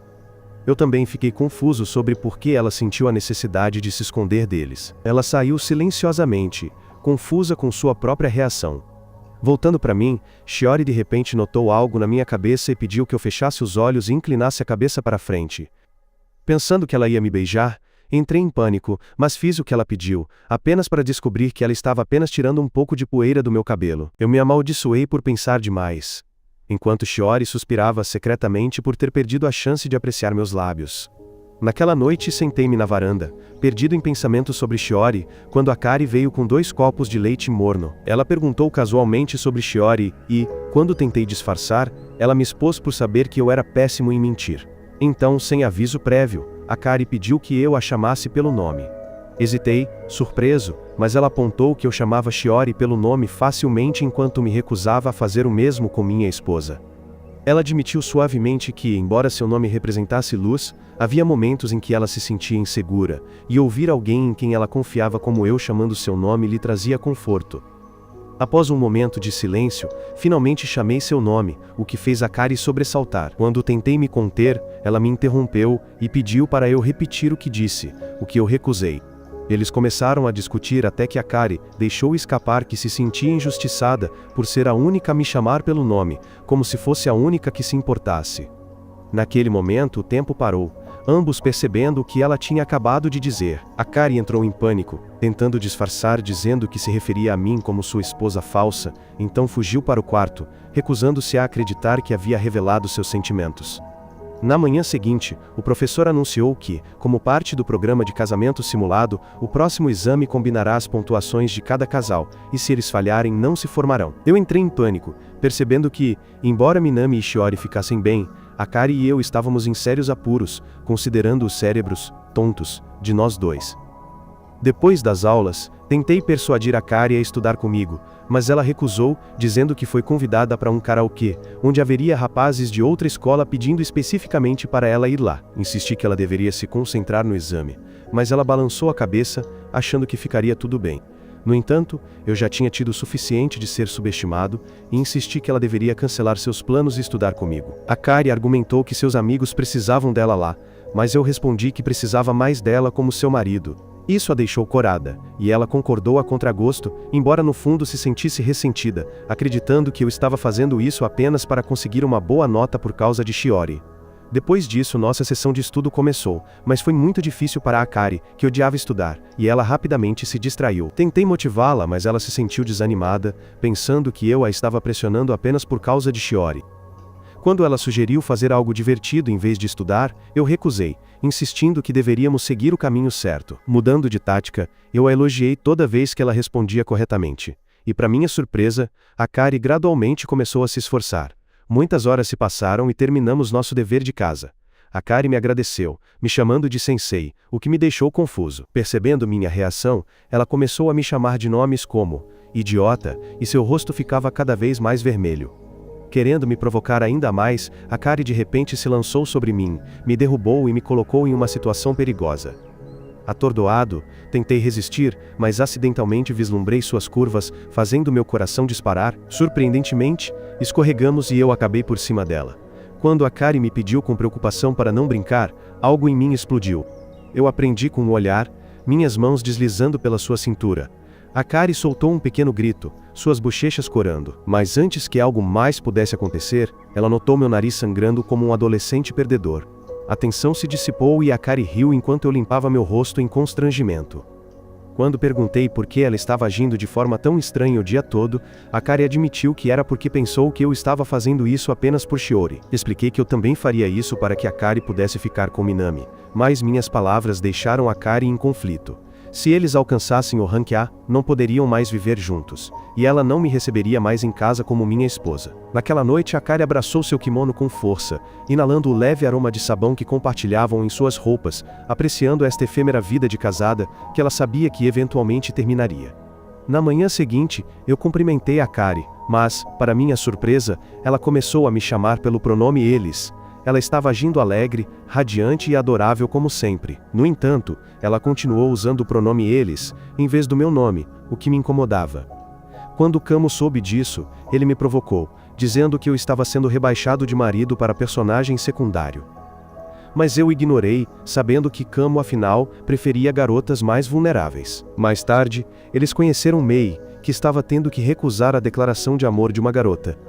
Eu também fiquei confuso sobre por que ela sentiu a necessidade de se esconder deles. Ela saiu silenciosamente, confusa com sua própria reação. Voltando para mim, Shiori de repente notou algo na minha cabeça e pediu que eu fechasse os olhos e inclinasse a cabeça para frente. Pensando que ela ia me beijar, entrei em pânico, mas fiz o que ela pediu, apenas para descobrir que ela estava apenas tirando um pouco de poeira do meu cabelo. Eu me amaldiçoei por pensar demais, enquanto Shiori suspirava secretamente por ter perdido a chance de apreciar meus lábios. Naquela noite sentei-me na varanda, perdido em pensamentos sobre Shiori, quando Akari veio com 2 copos de leite morno. Ela perguntou casualmente sobre Shiori e, quando tentei disfarçar, ela me expôs por saber que eu era péssimo em mentir. Então, sem aviso prévio, Akari pediu que eu a chamasse pelo nome. Hesitei, surpreso, mas ela apontou que eu chamava Shiori pelo nome facilmente enquanto me recusava a fazer o mesmo com minha esposa. Ela admitiu suavemente que, embora seu nome representasse luz, havia momentos em que ela se sentia insegura, e ouvir alguém em quem ela confiava como eu chamando seu nome lhe trazia conforto. Após um momento de silêncio, finalmente chamei seu nome, o que fez Akari sobressaltar. Quando tentei me conter, ela me interrompeu e pediu para eu repetir o que disse, o que eu recusei. Eles começaram a discutir até que Akari deixou escapar que se sentia injustiçada por ser a única a me chamar pelo nome, como se fosse a única que se importasse. Naquele momento o tempo parou, ambos percebendo o que ela tinha acabado de dizer. Akari entrou em pânico, tentando disfarçar dizendo que se referia a mim como sua esposa falsa, então fugiu para o quarto, recusando-se a acreditar que havia revelado seus sentimentos. Na manhã seguinte, o professor anunciou que, como parte do programa de casamento simulado, o próximo exame combinará as pontuações de cada casal, e se eles falharem não se formarão. Eu entrei em pânico, percebendo que, embora Minami e Shiori ficassem bem, Akari e eu estávamos em sérios apuros, considerando os cérebros tontos de nós dois. Depois das aulas, tentei persuadir Akari a estudar comigo, mas ela recusou, dizendo que foi convidada para um karaokê, onde haveria rapazes de outra escola pedindo especificamente para ela ir lá. Insisti que ela deveria se concentrar no exame, mas ela balançou a cabeça, achando que ficaria tudo bem. No entanto, eu já tinha tido o suficiente de ser subestimado, e insisti que ela deveria cancelar seus planos e estudar comigo. Akari argumentou que seus amigos precisavam dela lá, mas eu respondi que precisava mais dela como seu marido. Isso a deixou corada, e ela concordou a contragosto, embora no fundo se sentisse ressentida, acreditando que eu estava fazendo isso apenas para conseguir uma boa nota por causa de Shiori. Depois disso, nossa sessão de estudo começou, mas foi muito difícil para Akari, que odiava estudar, e ela rapidamente se distraiu. Tentei motivá-la, mas ela se sentiu desanimada, pensando que eu a estava pressionando apenas por causa de Shiori. Quando ela sugeriu fazer algo divertido em vez de estudar, eu recusei, insistindo que deveríamos seguir o caminho certo. Mudando de tática, eu a elogiei toda vez que ela respondia corretamente. E para minha surpresa, Akari gradualmente começou a se esforçar. Muitas horas se passaram e terminamos nosso dever de casa. Akari me agradeceu, me chamando de sensei, o que me deixou confuso. Percebendo minha reação, ela começou a me chamar de nomes como idiota, e seu rosto ficava cada vez mais vermelho. Querendo me provocar ainda mais, Akari de repente se lançou sobre mim, me derrubou e me colocou em uma situação perigosa. Atordoado, tentei resistir, mas acidentalmente vislumbrei suas curvas, fazendo meu coração disparar. Surpreendentemente, escorregamos e eu acabei por cima dela. Quando Akari me pediu com preocupação para não brincar, algo em mim explodiu. Eu aprendi com o olhar, minhas mãos deslizando pela sua cintura. Akari soltou um pequeno grito, suas bochechas corando. Mas antes que algo mais pudesse acontecer, ela notou meu nariz sangrando como um adolescente perdedor. A tensão se dissipou e Akari riu enquanto eu limpava meu rosto em constrangimento. Quando perguntei por que ela estava agindo de forma tão estranha o dia todo, Akari admitiu que era porque pensou que eu estava fazendo isso apenas por Shiori. Expliquei que eu também faria isso para que Akari pudesse ficar com Minami, mas minhas palavras deixaram Akari em conflito. Se eles alcançassem o rank A, não poderiam mais viver juntos, e ela não me receberia mais em casa como minha esposa. Naquela noite, Akari abraçou seu kimono com força, inalando o leve aroma de sabão que compartilhavam em suas roupas, apreciando esta efêmera vida de casada, que ela sabia que eventualmente terminaria. Na manhã seguinte, eu cumprimentei Akari, mas, para minha surpresa, ela começou a me chamar pelo pronome eles. Ela estava agindo alegre, radiante e adorável como sempre. No entanto, ela continuou usando o pronome eles, em vez do meu nome, o que me incomodava. Quando Kamo soube disso, ele me provocou, dizendo que eu estava sendo rebaixado de marido para personagem secundário. Mas eu ignorei, sabendo que Kamo afinal preferia garotas mais vulneráveis. Mais tarde, eles conheceram Mei, que estava tendo que recusar a declaração de amor de uma garota.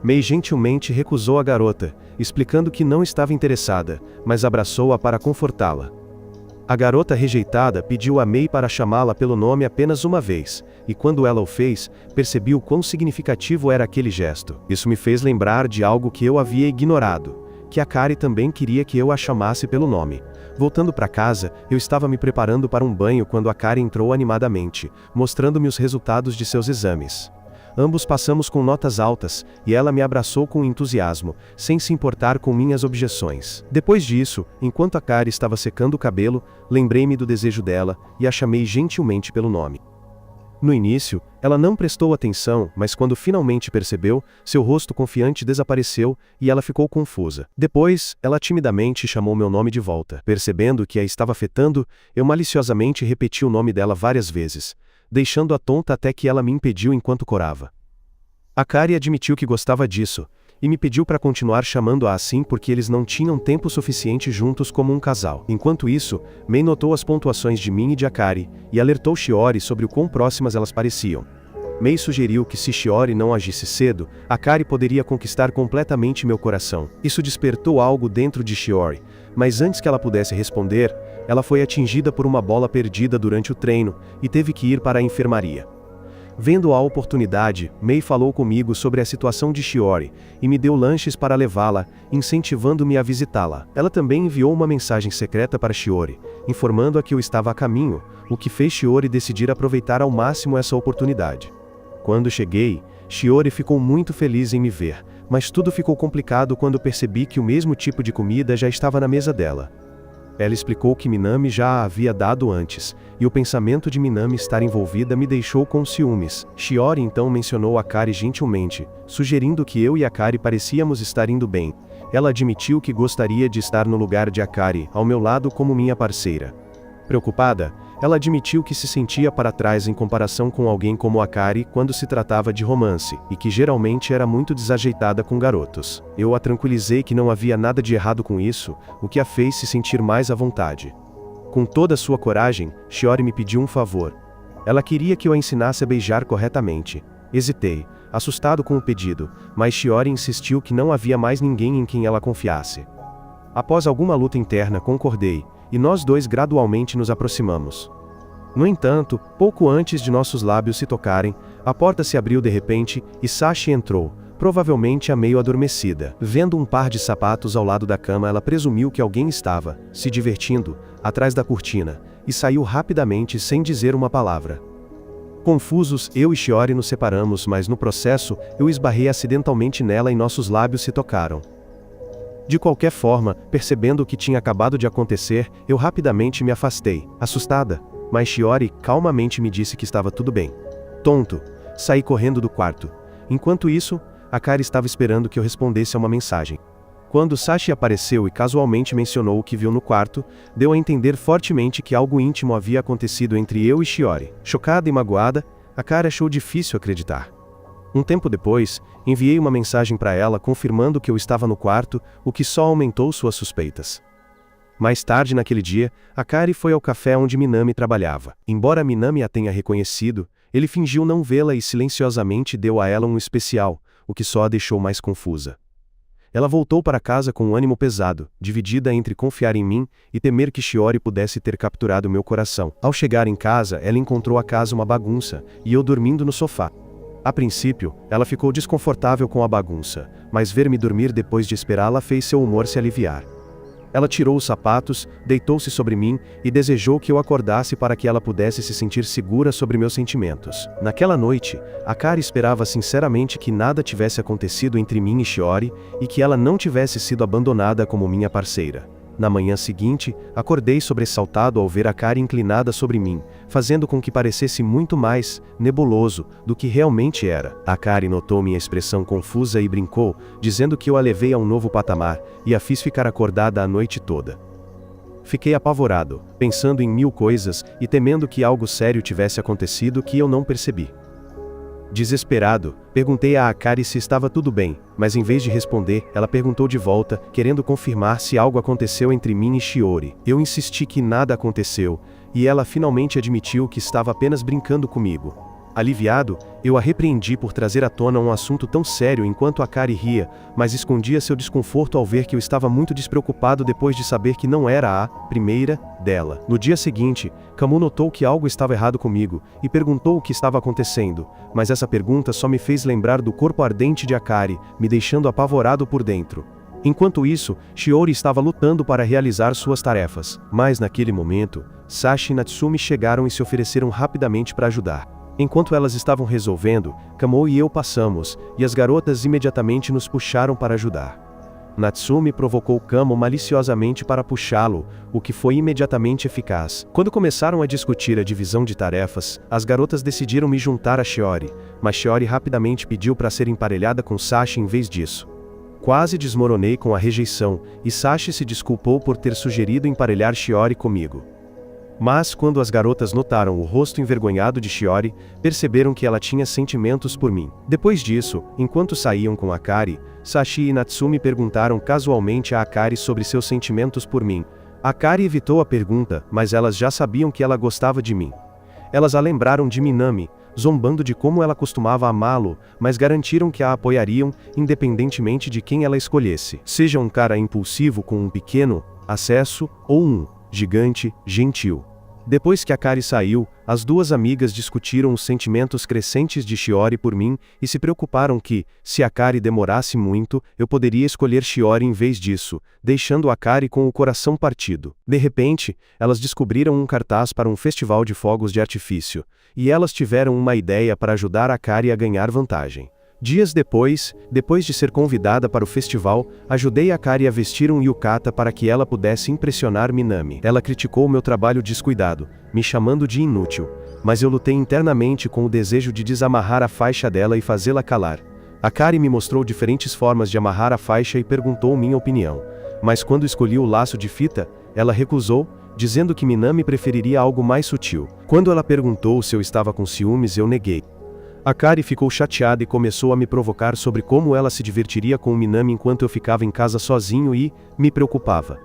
Mei gentilmente recusou a garota, explicando que não estava interessada, mas abraçou-a para confortá-la. A garota rejeitada pediu a Mei para chamá-la pelo nome apenas uma vez, e quando ela o fez, percebi o quão significativo era aquele gesto. Isso me fez lembrar de algo que eu havia ignorado, que Akari também queria que eu a chamasse pelo nome. Voltando para casa, eu estava me preparando para um banho quando Akari entrou animadamente, mostrando-me os resultados de seus exames. Ambos passamos com notas altas, e ela me abraçou com entusiasmo, sem se importar com minhas objeções. Depois disso, enquanto Akari estava secando o cabelo, lembrei-me do desejo dela, e a chamei gentilmente pelo nome. No início, ela não prestou atenção, mas quando finalmente percebeu, seu rosto confiante desapareceu, e ela ficou confusa. Depois, ela timidamente chamou meu nome de volta. Percebendo que a estava afetando, eu maliciosamente repeti o nome dela várias vezes, deixando-a tonta até que ela me impediu enquanto corava. Akari admitiu que gostava disso, e me pediu para continuar chamando-a assim porque eles não tinham tempo suficiente juntos como um casal. Enquanto isso, Mei notou as pontuações de mim e de Akari, e alertou Shiori sobre o quão próximas elas pareciam. Mei sugeriu que se Shiori não agisse cedo, Akari poderia conquistar completamente meu coração. Isso despertou algo dentro de Shiori, mas antes que ela pudesse responder, ela foi atingida por uma bola perdida durante o treino e teve que ir para a enfermaria. Vendo a oportunidade, Mei falou comigo sobre a situação de Shiori e me deu lanches para levá-la, incentivando-me a visitá-la. Ela também enviou uma mensagem secreta para Shiori, informando-a que eu estava a caminho, o que fez Shiori decidir aproveitar ao máximo essa oportunidade. Quando cheguei, Shiori ficou muito feliz em me ver, mas tudo ficou complicado quando percebi que o mesmo tipo de comida já estava na mesa dela. Ela explicou que Minami já a havia dado antes, e o pensamento de Minami estar envolvida me deixou com ciúmes. Shiori então mencionou Akari gentilmente, sugerindo que eu e Akari parecíamos estar indo bem. Ela admitiu que gostaria de estar no lugar de Akari, ao meu lado como minha parceira. Preocupada, ela admitiu que se sentia para trás em comparação com alguém como Akari quando se tratava de romance, e que geralmente era muito desajeitada com garotos. Eu a tranquilizei que não havia nada de errado com isso, o que a fez se sentir mais à vontade. Com toda a sua coragem, Shiori me pediu um favor. Ela queria que eu a ensinasse a beijar corretamente. Hesitei, assustado com o pedido, mas Shiori insistiu que não havia mais ninguém em quem ela confiasse. Após alguma luta interna, concordei, e nós dois gradualmente nos aproximamos. No entanto, pouco antes de nossos lábios se tocarem, a porta se abriu de repente, e Sashi entrou, provavelmente a meio adormecida. Vendo um par de sapatos ao lado da cama, ela presumiu que alguém estava, se divertindo, atrás da cortina, e saiu rapidamente sem dizer uma palavra. Confusos, eu e Shiori nos separamos, mas no processo, eu esbarrei acidentalmente nela e nossos lábios se tocaram. De qualquer forma, percebendo o que tinha acabado de acontecer, eu rapidamente me afastei, assustada, mas Shiori calmamente me disse que estava tudo bem. Tonto, saí correndo do quarto. Enquanto isso, Akari estava esperando que eu respondesse a uma mensagem. Quando Sashi apareceu e casualmente mencionou o que viu no quarto, deu a entender fortemente que algo íntimo havia acontecido entre eu e Shiori. Chocada e magoada, Akari achou difícil acreditar. Um tempo depois, enviei uma mensagem para ela confirmando que eu estava no quarto, o que só aumentou suas suspeitas. Mais tarde naquele dia, Akari foi ao café onde Minami trabalhava. Embora Minami a tenha reconhecido, ele fingiu não vê-la e silenciosamente deu a ela um especial, o que só a deixou mais confusa. Ela voltou para casa com um ânimo pesado, dividida entre confiar em mim e temer que Shiori pudesse ter capturado meu coração. Ao chegar em casa, ela encontrou a casa uma bagunça, e eu dormindo no sofá. A princípio, ela ficou desconfortável com a bagunça, mas ver-me dormir depois de esperá-la fez seu humor se aliviar. Ela tirou os sapatos, deitou-se sobre mim e desejou que eu acordasse para que ela pudesse se sentir segura sobre meus sentimentos. Naquela noite, Akari esperava sinceramente que nada tivesse acontecido entre mim e Shiori e que ela não tivesse sido abandonada como minha parceira. Na manhã seguinte, acordei sobressaltado ao ver Akari inclinada sobre mim, fazendo com que parecesse muito mais nebuloso do que realmente era. Akari notou minha expressão confusa e brincou, dizendo que eu a levei a um novo patamar, e a fiz ficar acordada a noite toda. Fiquei apavorado, pensando em mil coisas, e temendo que algo sério tivesse acontecido que eu não percebi. Desesperado, perguntei a Akari se estava tudo bem, mas em vez de responder, ela perguntou de volta, querendo confirmar se algo aconteceu entre mim e Shiori. Eu insisti que nada aconteceu, e ela finalmente admitiu que estava apenas brincando comigo. Aliviado, eu a repreendi por trazer à tona um assunto tão sério enquanto Akari ria, mas escondia seu desconforto ao ver que eu estava muito despreocupado depois de saber que não era a primeira dela. No dia seguinte, Kamu notou que algo estava errado comigo, e perguntou o que estava acontecendo, mas essa pergunta só me fez lembrar do corpo ardente de Akari, me deixando apavorado por dentro. Enquanto isso, Shiori estava lutando para realizar suas tarefas, mas naquele momento, Sashi e Natsumi chegaram e se ofereceram rapidamente para ajudar. Enquanto elas estavam resolvendo, Kamou e eu passamos, e as garotas imediatamente nos puxaram para ajudar. Natsumi provocou Kamo maliciosamente para puxá-lo, o que foi imediatamente eficaz. Quando começaram a discutir a divisão de tarefas, as garotas decidiram me juntar a Shiori, mas Shiori rapidamente pediu para ser emparelhada com Sashi em vez disso. Quase desmoronei com a rejeição, e Sashi se desculpou por ter sugerido emparelhar Shiori comigo. Mas quando as garotas notaram o rosto envergonhado de Shiori, perceberam que ela tinha sentimentos por mim. Depois disso, enquanto saíam com Akari, Sashi e Natsumi perguntaram casualmente a Akari sobre seus sentimentos por mim. Akari evitou a pergunta, mas elas já sabiam que ela gostava de mim. Elas a lembraram de Minami, zombando de como ela costumava amá-lo, mas garantiram que a apoiariam, independentemente de quem ela escolhesse. Seja um cara impulsivo com um pequeno acesso, ou um gigante gentil. Depois que Akari saiu, as duas amigas discutiram os sentimentos crescentes de Shiori por mim e se preocuparam que, se Akari demorasse muito, eu poderia escolher Shiori em vez disso, deixando Akari com o coração partido. De repente, elas descobriram um cartaz para um festival de fogos de artifício, e elas tiveram uma ideia para ajudar Akari a ganhar vantagem. Dias depois de ser convidada para o festival, ajudei Akari a vestir um yukata para que ela pudesse impressionar Minami. Ela criticou meu trabalho descuidado, me chamando de inútil, mas eu lutei internamente com o desejo de desamarrar a faixa dela e fazê-la calar. Akari me mostrou diferentes formas de amarrar a faixa e perguntou minha opinião, mas quando escolhi o laço de fita, ela recusou, dizendo que Minami preferiria algo mais sutil. Quando ela perguntou se eu estava com ciúmes, eu neguei. Akari ficou chateada e começou a me provocar sobre como ela se divertiria com o Minami enquanto eu ficava em casa sozinho e me preocupava.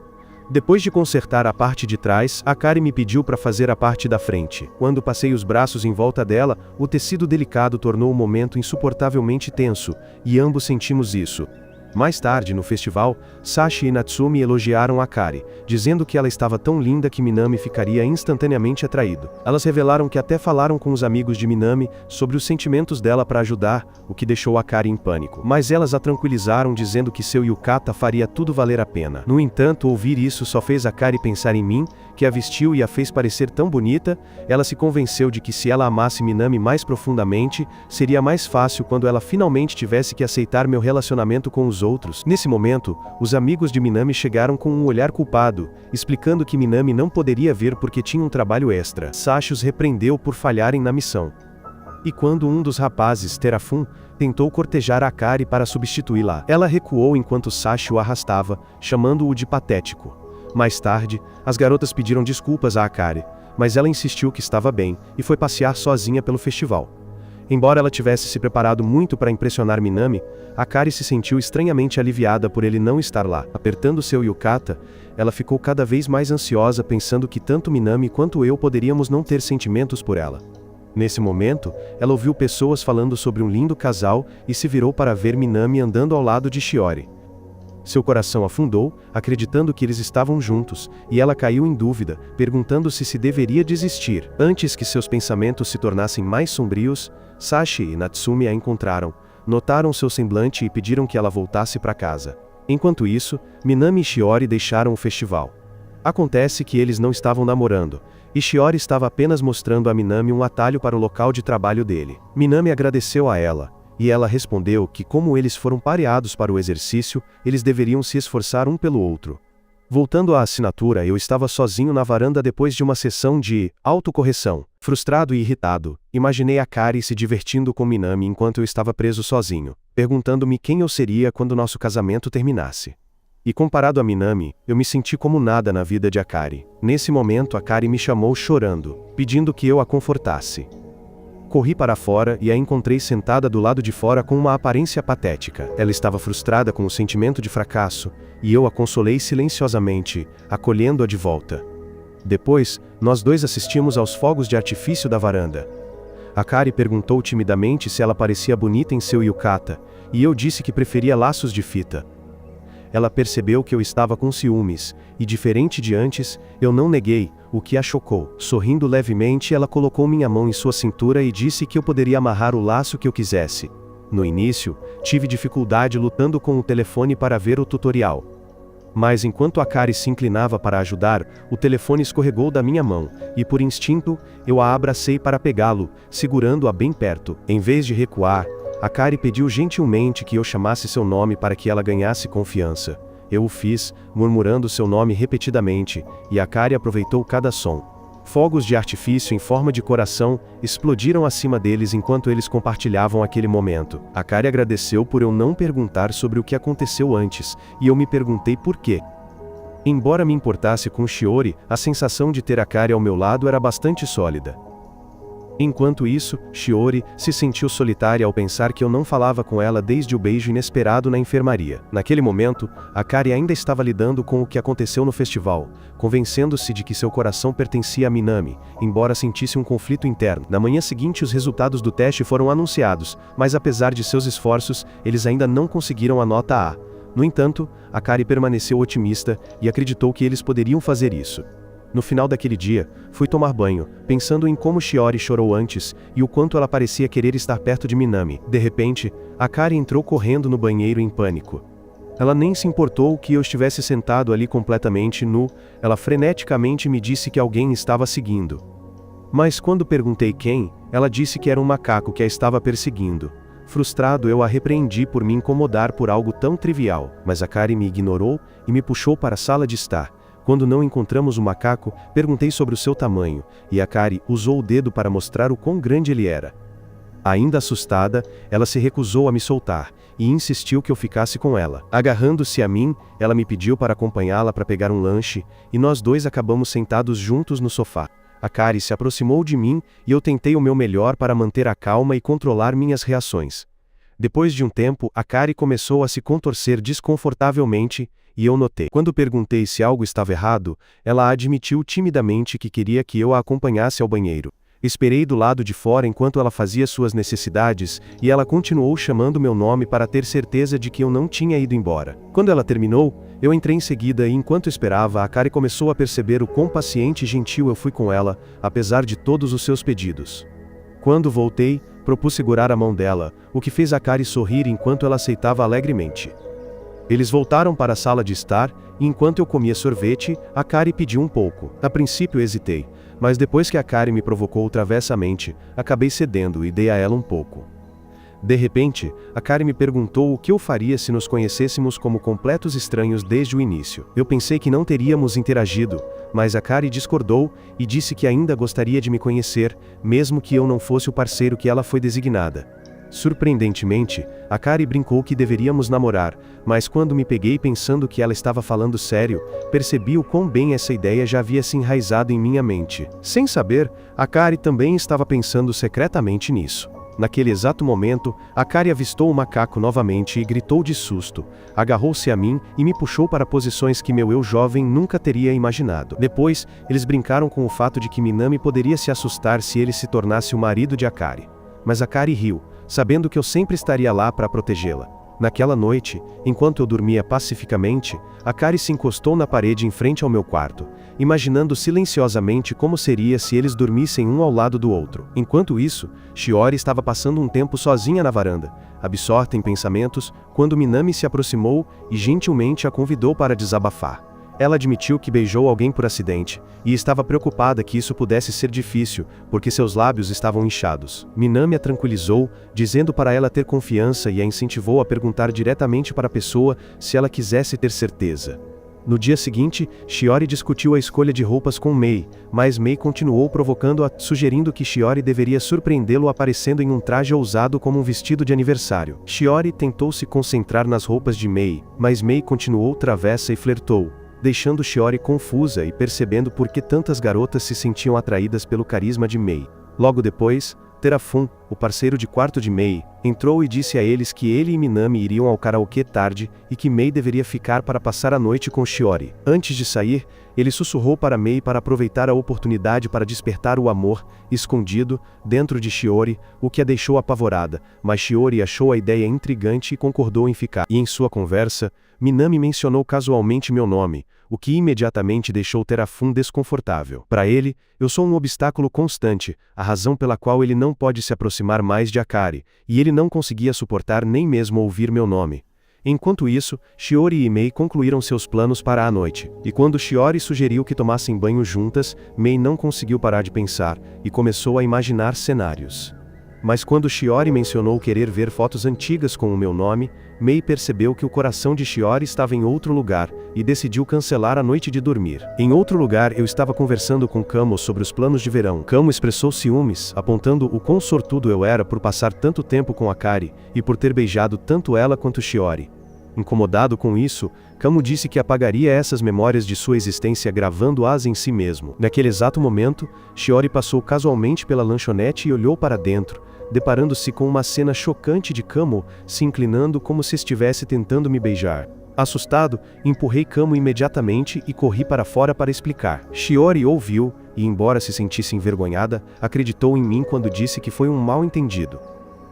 Depois de consertar a parte de trás, Akari me pediu para fazer a parte da frente. Quando passei os braços em volta dela, o tecido delicado tornou o momento insuportavelmente tenso, e ambos sentimos isso. Mais tarde, no festival, Sashi e Natsumi elogiaram Akari, dizendo que ela estava tão linda que Minami ficaria instantaneamente atraído. Elas revelaram que até falaram com os amigos de Minami sobre os sentimentos dela para ajudar, o que deixou Akari em pânico. Mas elas a tranquilizaram dizendo que seu yukata faria tudo valer a pena. No entanto, ouvir isso só fez Akari pensar em mim, que a vestiu e a fez parecer tão bonita. Ela se convenceu de que se ela amasse Minami mais profundamente, seria mais fácil quando ela finalmente tivesse que aceitar meu relacionamento com os outros. Nesse momento, os amigos de Minami chegaram com um olhar culpado, explicando que Minami não poderia vir porque tinha um trabalho extra. Sashi os repreendeu por falharem na missão. E quando um dos rapazes, Terafun, tentou cortejar Akari para substituí-la, ela recuou enquanto Sashi o arrastava, chamando-o de patético. Mais tarde, as garotas pediram desculpas a Akari, mas ela insistiu que estava bem, e foi passear sozinha pelo festival. Embora ela tivesse se preparado muito para impressionar Minami, Akari se sentiu estranhamente aliviada por ele não estar lá. Apertando seu yukata, ela ficou cada vez mais ansiosa pensando que tanto Minami quanto eu poderíamos não ter sentimentos por ela. Nesse momento, ela ouviu pessoas falando sobre um lindo casal e se virou para ver Minami andando ao lado de Shiori. Seu coração afundou, acreditando que eles estavam juntos, e ela caiu em dúvida, perguntando se deveria desistir. Antes que seus pensamentos se tornassem mais sombrios, Sashi e Natsumi a encontraram, notaram seu semblante e pediram que ela voltasse para casa. Enquanto isso, Minami e Shiori deixaram o festival. Acontece que eles não estavam namorando, e Shiori estava apenas mostrando a Minami um atalho para o local de trabalho dele. Minami agradeceu a ela, e ela respondeu que como eles foram pareados para o exercício, eles deveriam se esforçar um pelo outro. Voltando à assinatura, eu estava sozinho na varanda depois de uma sessão de autocorreção. Frustrado e irritado, imaginei Akari se divertindo com Minami enquanto eu estava preso sozinho, perguntando-me quem eu seria quando nosso casamento terminasse. E comparado a Minami, eu me senti como nada na vida de Akari. Nesse momento, Akari me chamou chorando, pedindo que eu a confortasse. Corri para fora e a encontrei sentada do lado de fora com uma aparência patética. Ela estava frustrada com o sentimento de fracasso, e eu a consolei silenciosamente, acolhendo-a de volta. Depois, nós dois assistimos aos fogos de artifício da varanda. Akari perguntou timidamente se ela parecia bonita em seu yukata, e eu disse que preferia laços de fita. Ela percebeu que eu estava com ciúmes, e diferente de antes, eu não neguei, o que a chocou. Sorrindo levemente, ela colocou minha mão em sua cintura e disse que eu poderia amarrar o laço que eu quisesse. No início, tive dificuldade lutando com o telefone para ver o tutorial. Mas enquanto Akari se inclinava para ajudar, o telefone escorregou da minha mão, e por instinto, eu a abracei para pegá-lo, segurando-a bem perto. Em vez de recuar, Akari pediu gentilmente que eu chamasse seu nome para que ela ganhasse confiança. Eu o fiz, murmurando seu nome repetidamente, e Akari aproveitou cada som. Fogos de artifício em forma de coração explodiram acima deles enquanto eles compartilhavam aquele momento. Akari agradeceu por eu não perguntar sobre o que aconteceu antes, e eu me perguntei por quê. Embora me importasse com Shiori, a sensação de ter Akari ao meu lado era bastante sólida. Enquanto isso, Shiori se sentiu solitária ao pensar que eu não falava com ela desde o beijo inesperado na enfermaria. Naquele momento, Akari ainda estava lidando com o que aconteceu no festival, convencendo-se de que seu coração pertencia a Minami, embora sentisse um conflito interno. Na manhã seguinte, os resultados do teste foram anunciados, mas apesar de seus esforços, eles ainda não conseguiram a nota A. No entanto, Akari permaneceu otimista e acreditou que eles poderiam fazer isso. No final daquele dia, fui tomar banho, pensando em como Shiori chorou antes e o quanto ela parecia querer estar perto de Minami. De repente, Akari entrou correndo no banheiro em pânico. Ela nem se importou que eu estivesse sentado ali completamente nu, ela freneticamente me disse que alguém estava seguindo. Mas quando perguntei quem, ela disse que era um macaco que a estava perseguindo. Frustrado, eu a repreendi por me incomodar por algo tão trivial, mas Akari me ignorou e me puxou para a sala de estar. Quando não encontramos o macaco, perguntei sobre o seu tamanho, e Akari usou o dedo para mostrar o quão grande ele era. Ainda assustada, ela se recusou a me soltar, e insistiu que eu ficasse com ela. Agarrando-se a mim, ela me pediu para acompanhá-la para pegar um lanche, e nós dois acabamos sentados juntos no sofá. Akari se aproximou de mim, e eu tentei o meu melhor para manter a calma e controlar minhas reações. Depois de um tempo, Akari começou a se contorcer desconfortavelmente, e eu notei. Quando perguntei se algo estava errado, ela admitiu timidamente que queria que eu a acompanhasse ao banheiro. Esperei do lado de fora enquanto ela fazia suas necessidades, e ela continuou chamando meu nome para ter certeza de que eu não tinha ido embora. Quando ela terminou, eu entrei em seguida e enquanto esperava, Akari começou a perceber o quão paciente e gentil eu fui com ela, apesar de todos os seus pedidos. Quando voltei, propus segurar a mão dela, o que fez Akari sorrir enquanto ela aceitava alegremente. Eles voltaram para a sala de estar, e enquanto eu comia sorvete, Akari pediu um pouco. A princípio hesitei, mas depois que Akari me provocou travessamente, acabei cedendo e dei a ela um pouco. De repente, Akari me perguntou o que eu faria se nos conhecêssemos como completos estranhos desde o início. Eu pensei que não teríamos interagido, mas Akari discordou e disse que ainda gostaria de me conhecer, mesmo que eu não fosse o parceiro que ela foi designada. Surpreendentemente, Akari brincou que deveríamos namorar, mas quando me peguei pensando que ela estava falando sério, percebi o quão bem essa ideia já havia se enraizado em minha mente. Sem saber, Akari também estava pensando secretamente nisso. Naquele exato momento, Akari avistou o macaco novamente e gritou de susto, agarrou-se a mim e me puxou para posições que meu eu jovem nunca teria imaginado. Depois, eles brincaram com o fato de que Minami poderia se assustar se ele se tornasse o marido de Akari. Mas Akari riu, sabendo que eu sempre estaria lá para protegê-la. Naquela noite, enquanto eu dormia pacificamente, Akari se encostou na parede em frente ao meu quarto, imaginando silenciosamente como seria se eles dormissem um ao lado do outro. Enquanto isso, Shiori estava passando um tempo sozinha na varanda, absorta em pensamentos, quando Minami se aproximou e gentilmente a convidou para desabafar. Ela admitiu que beijou alguém por acidente, e estava preocupada que isso pudesse ser difícil, porque seus lábios estavam inchados. Minami a tranquilizou, dizendo para ela ter confiança e a incentivou a perguntar diretamente para a pessoa se ela quisesse ter certeza. No dia seguinte, Shiori discutiu a escolha de roupas com Mei, mas Mei continuou provocando-a, sugerindo que Shiori deveria surpreendê-lo aparecendo em um traje ousado como um vestido de aniversário. Shiori tentou se concentrar nas roupas de Mei, mas Mei continuou travessa e flertou, deixando Shiori confusa e percebendo por que tantas garotas se sentiam atraídas pelo carisma de Mei. Logo depois, Terafun, o parceiro de quarto de Mei, entrou e disse a eles que ele e Minami iriam ao karaokê tarde e que Mei deveria ficar para passar a noite com Shiori. Antes de sair, ele sussurrou para Mei para aproveitar a oportunidade para despertar o amor, escondido, dentro de Shiori, o que a deixou apavorada, mas Shiori achou a ideia intrigante e concordou em ficar. E em sua conversa, Minami mencionou casualmente meu nome, o que imediatamente deixou Terafun desconfortável. Para ele, eu sou um obstáculo constante, a razão pela qual ele não pode se aproximar mais de Akari, e ele não conseguia suportar nem mesmo ouvir meu nome. Enquanto isso, Shiori e Mei concluíram seus planos para a noite, e quando Shiori sugeriu que tomassem banho juntas, Mei não conseguiu parar de pensar, e começou a imaginar cenários. Mas quando Shiori mencionou querer ver fotos antigas com o meu nome, Mei percebeu que o coração de Shiori estava em outro lugar, e decidiu cancelar a noite de dormir. Em outro lugar, eu estava conversando com Kamo sobre os planos de verão. Kamo expressou ciúmes, apontando o quão sortudo eu era por passar tanto tempo com Akari, e por ter beijado tanto ela quanto Shiori. Incomodado com isso, Kamo disse que apagaria essas memórias de sua existência gravando-as em si mesmo. Naquele exato momento, Shiori passou casualmente pela lanchonete e olhou para dentro, deparando-se com uma cena chocante de Kamo se inclinando como se estivesse tentando me beijar. Assustado, empurrei Kamo imediatamente e corri para fora para explicar. Shiori ouviu, e embora se sentisse envergonhada, acreditou em mim quando disse que foi um mal-entendido.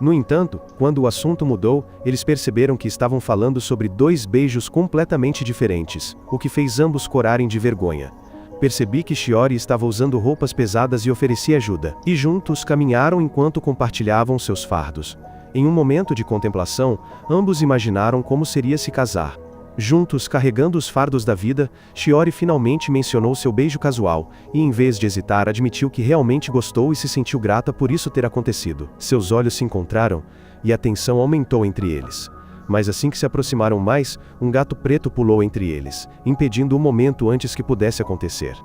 No entanto, quando o assunto mudou, eles perceberam que estavam falando sobre 2 beijos completamente diferentes, o que fez ambos corarem de vergonha. Percebi que Shiori estava usando roupas pesadas e ofereci ajuda, e juntos caminharam enquanto compartilhavam seus fardos. Em um momento de contemplação, ambos imaginaram como seria se casar. Juntos, carregando os fardos da vida, Shiori finalmente mencionou seu beijo casual, e em vez de hesitar admitiu que realmente gostou e se sentiu grata por isso ter acontecido. Seus olhos se encontraram, e a tensão aumentou entre eles. Mas assim que se aproximaram mais, um gato preto pulou entre eles, impedindo o momento antes que pudesse acontecer.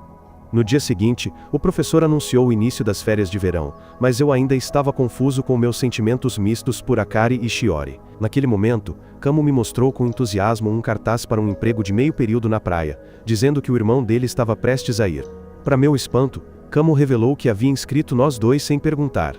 No dia seguinte, o professor anunciou o início das férias de verão, mas eu ainda estava confuso com meus sentimentos mistos por Akari e Shiori. Naquele momento, Kamo me mostrou com entusiasmo um cartaz para um emprego de meio período na praia, dizendo que o irmão dele estava prestes a ir. Para meu espanto, Kamo revelou que havia inscrito nós dois sem perguntar.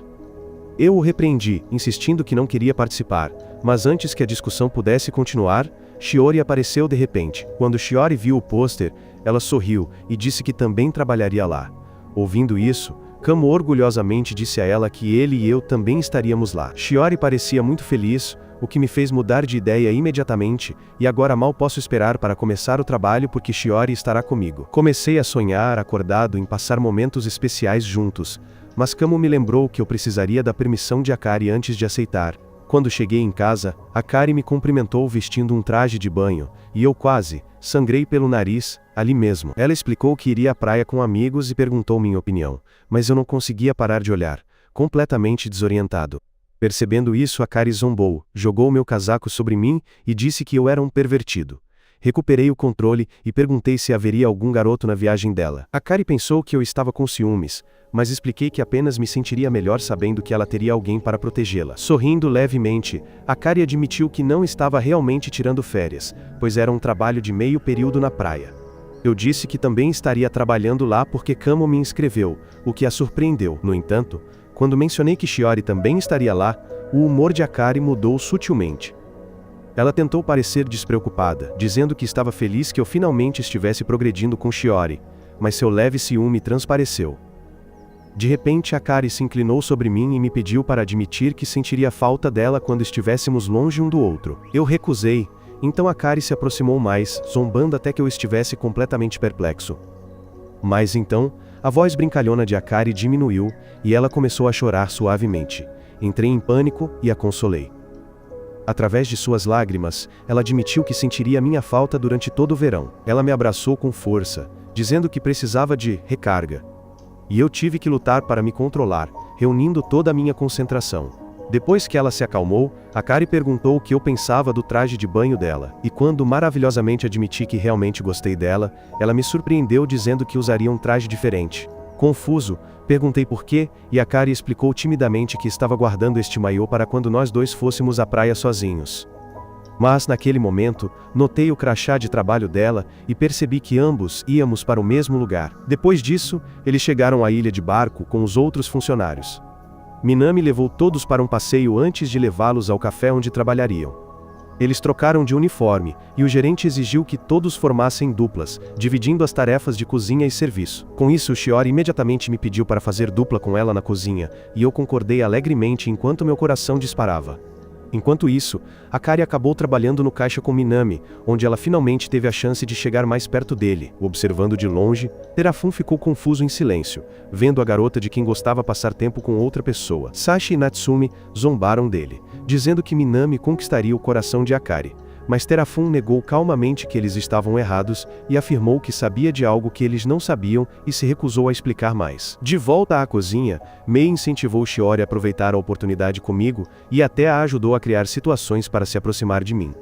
Eu o repreendi, insistindo que não queria participar, mas antes que a discussão pudesse continuar, Shiori apareceu de repente. Quando Shiori viu o pôster, ela sorriu e disse que também trabalharia lá. Ouvindo isso, Kamo orgulhosamente disse a ela que ele e eu também estaríamos lá. Shiori parecia muito feliz, o que me fez mudar de ideia imediatamente, e agora mal posso esperar para começar o trabalho porque Shiori estará comigo. Comecei a sonhar, acordado, em passar momentos especiais juntos, mas Kamo me lembrou que eu precisaria da permissão de Akari antes de aceitar. Quando cheguei em casa, Akari me cumprimentou vestindo um traje de banho, e eu quase sangrei pelo nariz, ali mesmo. Ela explicou que iria à praia com amigos e perguntou minha opinião, mas eu não conseguia parar de olhar, completamente desorientado. Percebendo isso, Akari zombou, jogou meu casaco sobre mim e disse que eu era um pervertido. Recuperei o controle e perguntei se haveria algum garoto na viagem dela. Akari pensou que eu estava com ciúmes, mas expliquei que apenas me sentiria melhor sabendo que ela teria alguém para protegê-la. Sorrindo levemente, Akari admitiu que não estava realmente tirando férias, pois era um trabalho de meio período na praia. Eu disse que também estaria trabalhando lá porque Kamo me inscreveu, o que a surpreendeu. No entanto, quando mencionei que Shiori também estaria lá, o humor de Akari mudou sutilmente. Ela tentou parecer despreocupada, dizendo que estava feliz que eu finalmente estivesse progredindo com Shiori, mas seu leve ciúme transpareceu. De repente Akari se inclinou sobre mim e me pediu para admitir que sentiria falta dela quando estivéssemos longe um do outro. Eu recusei, então Akari se aproximou mais, zombando até que eu estivesse completamente perplexo. Mas então, a voz brincalhona de Akari diminuiu, e ela começou a chorar suavemente. Entrei em pânico e a consolei. Através de suas lágrimas, ela admitiu que sentiria minha falta durante todo o verão. Ela me abraçou com força, dizendo que precisava de recarga. E eu tive que lutar para me controlar, reunindo toda a minha concentração. Depois que ela se acalmou, Akari perguntou o que eu pensava do traje de banho dela, e quando maravilhosamente admiti que realmente gostei dela, ela me surpreendeu dizendo que usaria um traje diferente. Confuso, perguntei por quê, e Akari explicou timidamente que estava guardando este maiô para quando nós dois fôssemos à praia sozinhos. Mas naquele momento, notei o crachá de trabalho dela e percebi que ambos íamos para o mesmo lugar. Depois disso, eles chegaram à ilha de barco com os outros funcionários. Minami levou todos para um passeio antes de levá-los ao café onde trabalhariam. Eles trocaram de uniforme, e o gerente exigiu que todos formassem duplas, dividindo as tarefas de cozinha e serviço. Com isso, Shiori imediatamente me pediu para fazer dupla com ela na cozinha, e eu concordei alegremente enquanto meu coração disparava. Enquanto isso, Akari acabou trabalhando no caixa com Minami, onde ela finalmente teve a chance de chegar mais perto dele. Observando de longe, Terafun ficou confuso em silêncio, vendo a garota de quem gostava passar tempo com outra pessoa. Sashi e Natsumi zombaram dele, dizendo que Minami conquistaria o coração de Akari. Mas Terafun negou calmamente que eles estavam errados e afirmou que sabia de algo que eles não sabiam e se recusou a explicar mais. De volta à cozinha, Mei incentivou Shiori a aproveitar a oportunidade comigo e até a ajudou a criar situações para se aproximar de mim.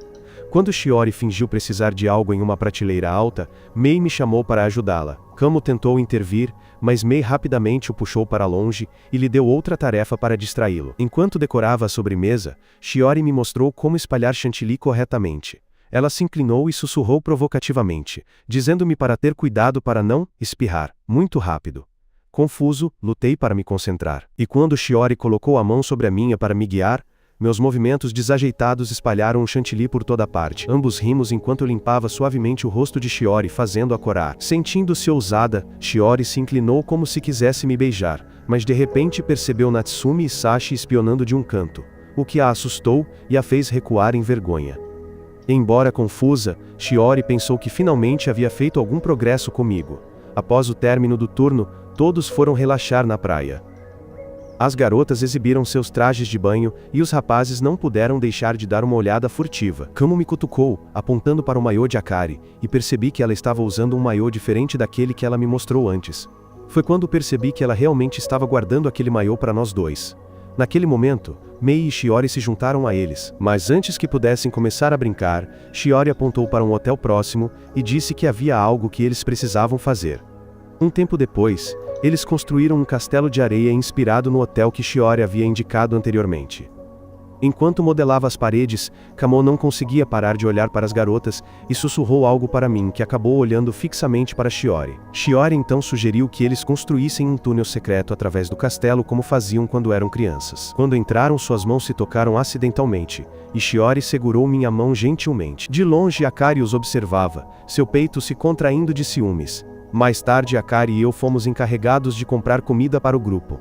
Quando Shiori fingiu precisar de algo em uma prateleira alta, Mei me chamou para ajudá-la. Kamo tentou intervir, mas Mei rapidamente o puxou para longe e lhe deu outra tarefa para distraí-lo. Enquanto decorava a sobremesa, Shiori me mostrou como espalhar chantilly corretamente. Ela se inclinou e sussurrou provocativamente, dizendo-me para ter cuidado para não espirrar muito rápido. Confuso, lutei para me concentrar. E quando Shiori colocou a mão sobre a minha para me guiar, meus movimentos desajeitados espalharam um chantilly por toda parte. Ambos rimos enquanto eu limpava suavemente o rosto de Shiori, fazendo-a corar. Sentindo-se ousada, Shiori se inclinou como se quisesse me beijar, mas de repente percebeu Natsumi e Sashi espionando de um canto. o que a assustou e a fez recuar em vergonha. Embora confusa, Shiori pensou que finalmente havia feito algum progresso comigo. Após o término do turno, todos foram relaxar na praia. As garotas exibiram seus trajes de banho, e os rapazes não puderam deixar de dar uma olhada furtiva. Kamo me cutucou, apontando para o maiô de Akari, e percebi que ela estava usando um maiô diferente daquele que ela me mostrou antes. Foi quando percebi que ela realmente estava guardando aquele maiô para nós dois. Naquele momento, Mei e Shiori se juntaram a eles, mas antes que pudessem começar a brincar, Shiori apontou para um hotel próximo e disse que havia algo que eles precisavam fazer. Um tempo depois, eles construíram um castelo de areia inspirado no hotel que Shiori havia indicado anteriormente. Enquanto modelava as paredes, Kamo não conseguia parar de olhar para as garotas e sussurrou algo para mim, que acabou olhando fixamente para Shiori. Shiori então sugeriu que eles construíssem um túnel secreto através do castelo como faziam quando eram crianças. Quando entraram, suas mãos se tocaram acidentalmente, e Shiori segurou minha mão gentilmente. De longe, Akari os observava, seu peito se contraindo de ciúmes. Mais tarde, Akari e eu fomos encarregados de comprar comida para o grupo.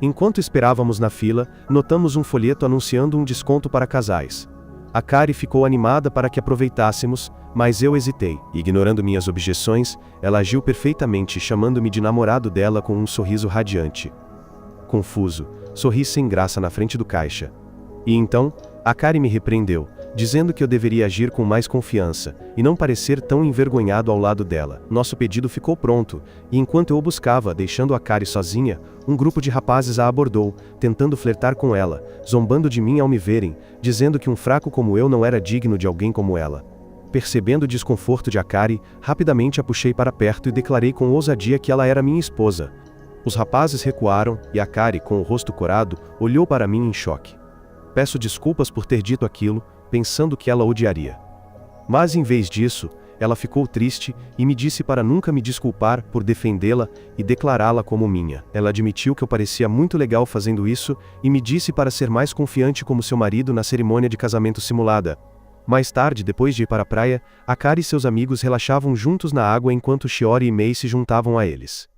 Enquanto esperávamos na fila, notamos um folheto anunciando um desconto para casais. Akari ficou animada para que aproveitássemos, mas eu hesitei. Ignorando minhas objeções, ela agiu perfeitamente, chamando-me de namorado dela com um sorriso radiante. Confuso, sorri sem graça na frente do caixa. E então, Akari me repreendeu, dizendo que eu deveria agir com mais confiança, e não parecer tão envergonhado ao lado dela. Nosso pedido ficou pronto, e enquanto eu o buscava, deixando Akari sozinha, um grupo de rapazes a abordou, tentando flertar com ela, zombando de mim ao me verem, dizendo que um fraco como eu não era digno de alguém como ela. Percebendo o desconforto de Akari, rapidamente a puxei para perto e declarei com ousadia que ela era minha esposa. Os rapazes recuaram, e Akari, com o rosto corado, olhou para mim em choque. Peço desculpas por ter dito aquilo, pensando que ela odiaria. Mas em vez disso, ela ficou triste e me disse para nunca me desculpar por defendê-la e declará-la como minha. Ela admitiu que eu parecia muito legal fazendo isso e me disse para ser mais confiante como seu marido na cerimônia de casamento simulada. Mais tarde, depois de ir para a praia, Akari e seus amigos relaxavam juntos na água enquanto Shiori e Mei se juntavam a eles.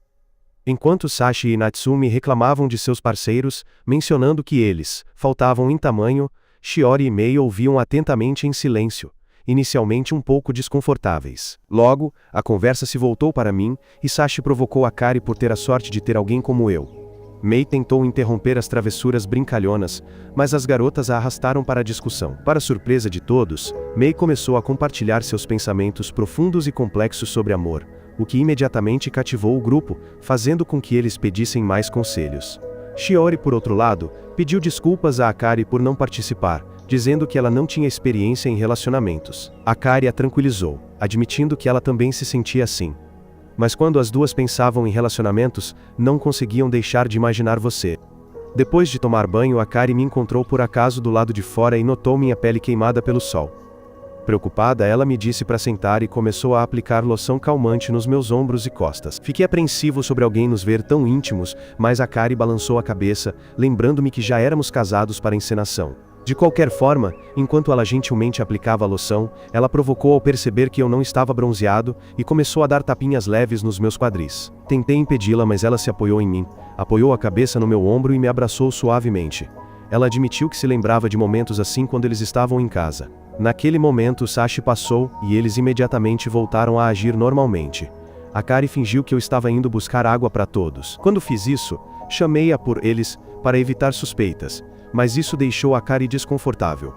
Enquanto Sashi e Natsumi reclamavam de seus parceiros, mencionando que eles faltavam em tamanho, Shiori e Mei ouviam atentamente em silêncio, inicialmente um pouco desconfortáveis. Logo, a conversa se voltou para mim, e Sashi provocou Akari por ter a sorte de ter alguém como eu. Mei tentou interromper as travessuras brincalhonas, mas as garotas a arrastaram para a discussão. Para surpresa de todos, Mei começou a compartilhar seus pensamentos profundos e complexos sobre amor, o que imediatamente cativou o grupo, fazendo com que eles pedissem mais conselhos. Shiori, por outro lado, pediu desculpas a Akari por não participar, dizendo que ela não tinha experiência em relacionamentos. Akari a tranquilizou, admitindo que ela também se sentia assim. Mas quando as duas pensavam em relacionamentos, não conseguiam deixar de imaginar você. Depois de tomar banho, Akari me encontrou por acaso do lado de fora e notou minha pele queimada pelo sol. Preocupada, ela me disse para sentar e começou a aplicar loção calmante nos meus ombros e costas. Fiquei apreensivo sobre alguém nos ver tão íntimos, mas Akari balançou a cabeça, lembrando-me que já éramos casados para a encenação. De qualquer forma, enquanto ela gentilmente aplicava a loção, ela provocou ao perceber que eu não estava bronzeado, e começou a dar tapinhas leves nos meus quadris. Tentei impedi-la, mas ela se apoiou em mim, apoiou a cabeça no meu ombro e me abraçou suavemente. Ela admitiu que se lembrava de momentos assim quando eles estavam em casa. Naquele momento, Sashi passou, e eles imediatamente voltaram a agir normalmente. Akari fingiu que eu estava indo buscar água para todos. Quando fiz isso, chamei-a por eles, para evitar suspeitas, mas isso deixou Akari desconfortável.